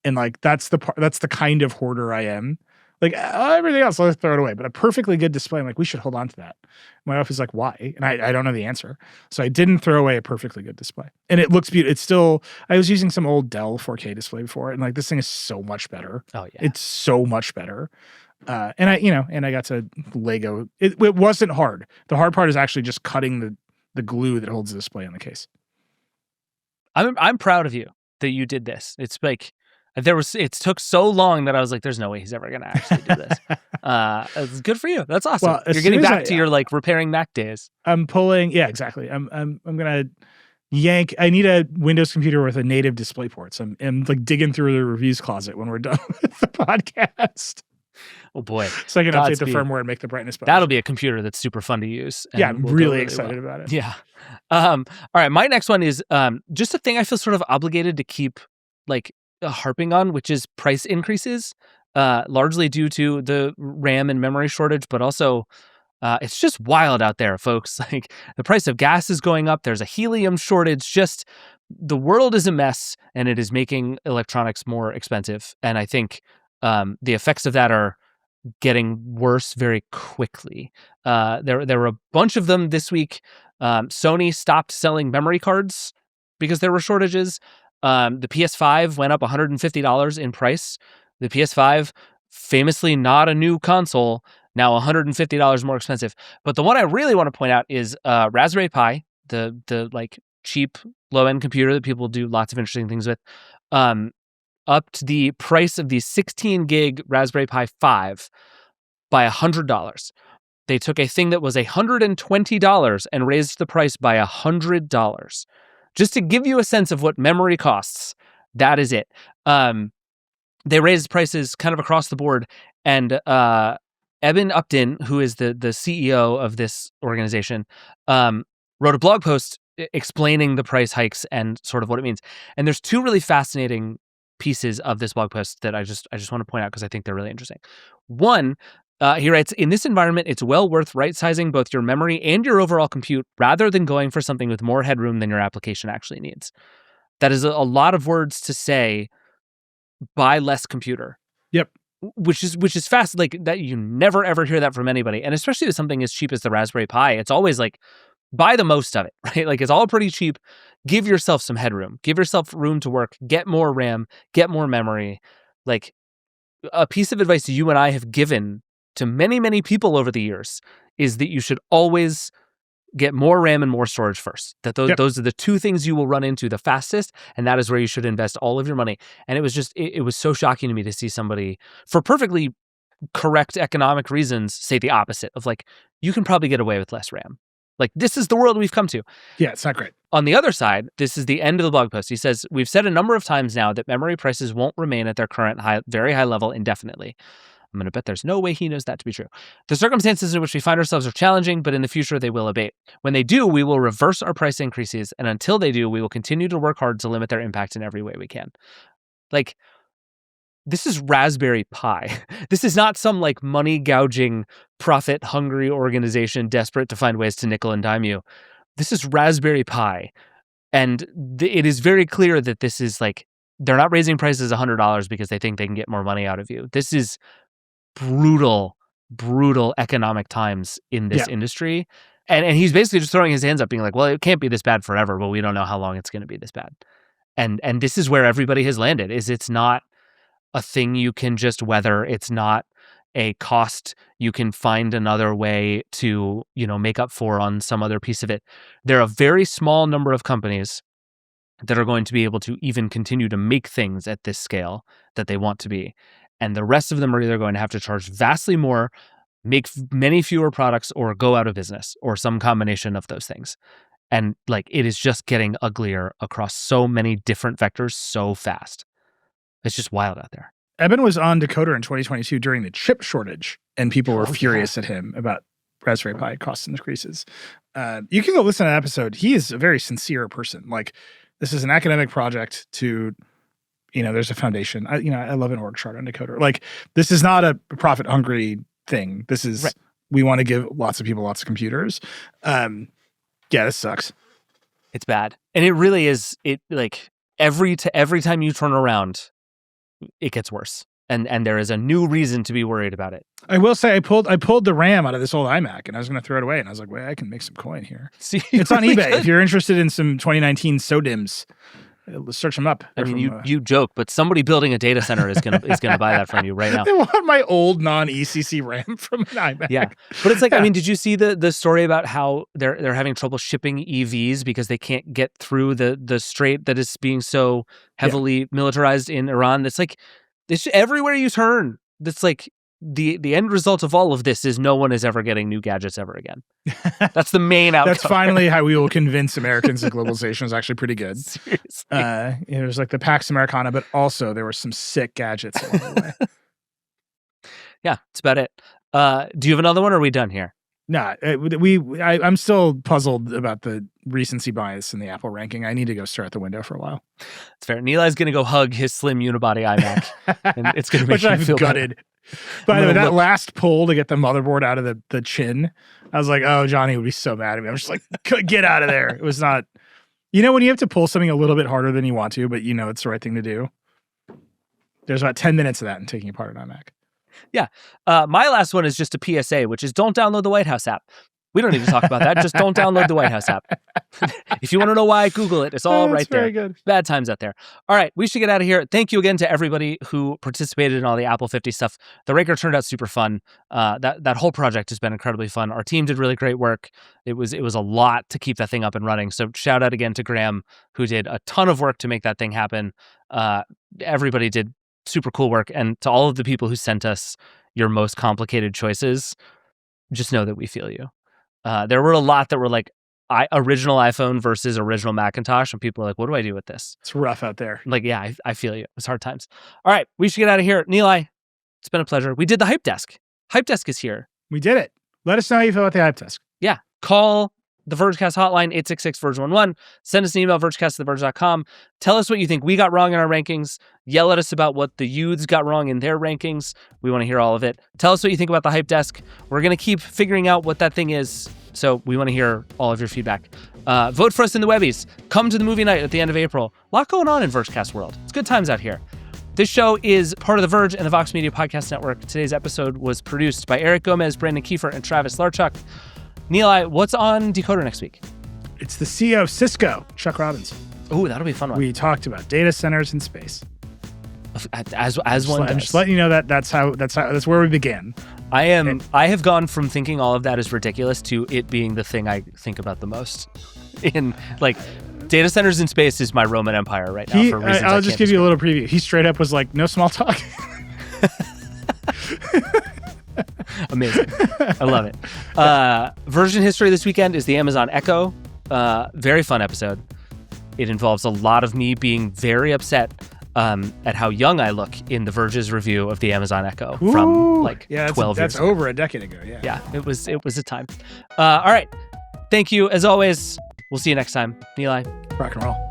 And like that's the kind of hoarder I am. Like everything else, let's throw it away. But a perfectly good display, I'm like, we should hold on to that. My wife is like, why? And I don't know the answer. So I didn't throw away a perfectly good display. And it looks beautiful. It's still, I was using some old Dell 4K display before, and like this thing is so much better. Oh yeah. It's so much better. And I got to Lego. It wasn't hard. The hard part is actually just cutting the glue that holds the display on the case. I'm proud of you that you did this. It's like it took so long that I was like, there's no way he's ever going to actually do this. It's good for you. That's awesome. Well, you're getting back to your like repairing Mac days. I'm pulling. Yeah, exactly. I'm going to yank. I need a Windows computer with a native display ports. I'm like digging through the reviews closet when we're done with the podcast. Oh boy. So I can update the firmware and make the brightness better. That'll be a computer that's super fun to use. Yeah, I'm really excited about it. Yeah. All right. My next one is just a thing I feel sort of obligated to keep like harping on, which is price increases, largely due to the RAM and memory shortage, but also it's just wild out there, folks. Like the price of gas is going up. There's a helium shortage. Just the world is a mess, and it is making electronics more expensive. And I think the effects of that are getting worse very quickly. There were a bunch of them this week. Sony stopped selling memory cards because there were shortages. The PS5 went up $150 in price. The PS5, famously not a new console, now $150 more expensive. But the one I really want to point out is Raspberry Pi, the like cheap low-end computer that people do lots of interesting things with. Upped the price of the 16 gig Raspberry Pi 5 by $100. They took a thing that was $120 and raised the price by $100. Just to give you a sense of what memory costs, that is it. They raised prices kind of across the board, and Eben Upton, who is the CEO of this organization, wrote a blog post explaining the price hikes and sort of what it means. And there's two really fascinating pieces of this blog post that I just want to point out because I think they're really interesting. One, he writes, in this environment, it's well worth right-sizing both your memory and your overall compute rather than going for something with more headroom than your application actually needs. That is a lot of words to say, buy less computer. Yep. Which is fast. Like that, you never ever hear that from anybody. And especially with something as cheap as the Raspberry Pi, it's always like, buy the most of it, right? Like it's all pretty cheap. Give yourself some headroom. Give yourself room to work. Get more RAM. Get more memory. Like a piece of advice you and I have given to many, many people over the years is that you should always get more RAM and more storage first. That those are the two things you will run into the fastest, and that is where you should invest all of your money. And it was just, it was so shocking to me to see somebody, for perfectly correct economic reasons, say the opposite of like, you can probably get away with less RAM. Like, this is the world we've come to. Yeah, it's not great. On the other side, this is the end of the blog post. He says, we've said a number of times now that memory prices won't remain at their current very high level indefinitely. I'm going to bet there's no way he knows that to be true. The circumstances in which we find ourselves are challenging, but in the future they will abate. When they do, we will reverse our price increases, and until they do, we will continue to work hard to limit their impact in every way we can. Like, this is Raspberry Pi. This is not some like money gouging, profit hungry organization desperate to find ways to nickel and dime you. This is Raspberry Pi. And it is very clear that this is like, they're not raising prices $100 because they think they can get more money out of you. This is brutal economic times in this industry. And he's basically just throwing his hands up being like, well, it can't be this bad forever, but we don't know how long it's going to be this bad. And this is where everybody has landed, is it's not a thing you can just weather. It's not a cost you can find another way to, make up for on some other piece of it. There are a very small number of companies that are going to be able to even continue to make things at this scale that they want to be. And the rest of them are either going to have to charge vastly more, make many fewer products, or go out of business, or some combination of those things. And like, it is just getting uglier across so many different vectors so fast. It's just wild out there. Eben was on Decoder in 2022 during the chip shortage, and people were furious at him about Raspberry Pi cost increases. You can go listen to that episode. He is a very sincere person. Like, this is an academic project to, there's a foundation. I love an org chart on Decoder. Like, this is not a profit hungry thing. This is, we want to give lots of people lots of computers. This sucks. It's bad. And it really is. It like every time you turn around, it gets worse. And there is a new reason to be worried about it. I will say I pulled the RAM out of this old iMac and I was going to throw it away. And I was like, wait, I can make some coin here. See, it's on eBay. If you're interested in some 2019 SODIMMs, search them up. I mean, you joke, but somebody building a data center is gonna buy that from you right now. They want my old non-ECC RAM from an iMac. Yeah, but it's like, I mean, did you see the story about how they're having trouble shipping EVs because they can't get through the strait that is being so heavily militarized in Iran? That's like, it's everywhere you turn. That's like the end result of all of this is no one is ever getting new gadgets ever again. That's the main outcome. That's finally how we will convince Americans that globalization is actually pretty good. Seriously. It was like the Pax Americana, but also there were some sick gadgets along the way. Yeah, that's about it. Do you have another one or are we done here? No, I'm still puzzled about the recency bias in the Apple ranking. I need to go stare at the window for a while. It's fair. Nilay's going to go hug his slim unibody iMac, and it's going to make Which him I've feel gutted. better. By the way, that last pull to get the motherboard out of the chin, I was like, oh, Johnny would be so mad at me. I'm just like, get out of there. It was not, when you have to pull something a little bit harder than you want to, but it's the right thing to do. There's about 10 minutes of that in taking apart an iMac. Yeah. My last one is just a PSA, which is don't download the White House app. We don't need to talk about that. Just don't download the White House app. If you want to know why, Google it. It's all right there. Very good. Bad times out there. All right, we should get out of here. Thank you again to everybody who participated in all the Apple 50 stuff. The Raker turned out super fun. That whole project has been incredibly fun. Our team did really great work. It was a lot to keep that thing up and running. So shout out again to Graham, who did a ton of work to make that thing happen. Everybody did super cool work. And to all of the people who sent us your most complicated choices, just know that we feel you. There were a lot that were like original iPhone versus original Macintosh, and people are like, what do I do with this? It's rough out there. Like, yeah, I feel you. It's hard times. All right, we should get out of here. Nilay, it's been a pleasure. We did the Hype Desk. Hype Desk is here. We did it. Let us know how you feel about the Hype Desk. Yeah. Call the Vergecast hotline, 866-VERGE11. Send us an email, vergecast@theverge.com. Tell us what you think we got wrong in our rankings. Yell at us about what the youths got wrong in their rankings. We want to hear all of it. Tell us what you think about the Hype Desk. We're going to keep figuring out what that thing is, so we want to hear all of your feedback. Vote for us in the Webbies. Come to the movie night at the end of April. A lot going on in Vergecast world. It's good times out here. This show is part of the Verge and the Vox Media Podcast Network. Today's episode was produced by Eric Gomez, Brandon Kiefer, and Travis Larchuk. Nilay, what's on Decoder next week? It's the CEO of Cisco, Chuck Robbins. Oh, that'll be a fun one. We talked about data centers in space. As one does. I'm just letting you know that's where we began. I have gone from thinking all of that is ridiculous to it being the thing I think about the most. In like, data centers in space is my Roman Empire right now. For reasons I'll just give you a little preview. He straight up was like, no small talk. Amazing. I love it. Version history this weekend is the Amazon Echo. Very fun episode. It involves a lot of me being very upset at how young I look in the Verge's review of the Amazon Echo from like 12 years That's ago. over a decade ago. Yeah. Yeah, it was a time. All right. Thank you. As always, we'll see you next time. Nilay. Rock and roll.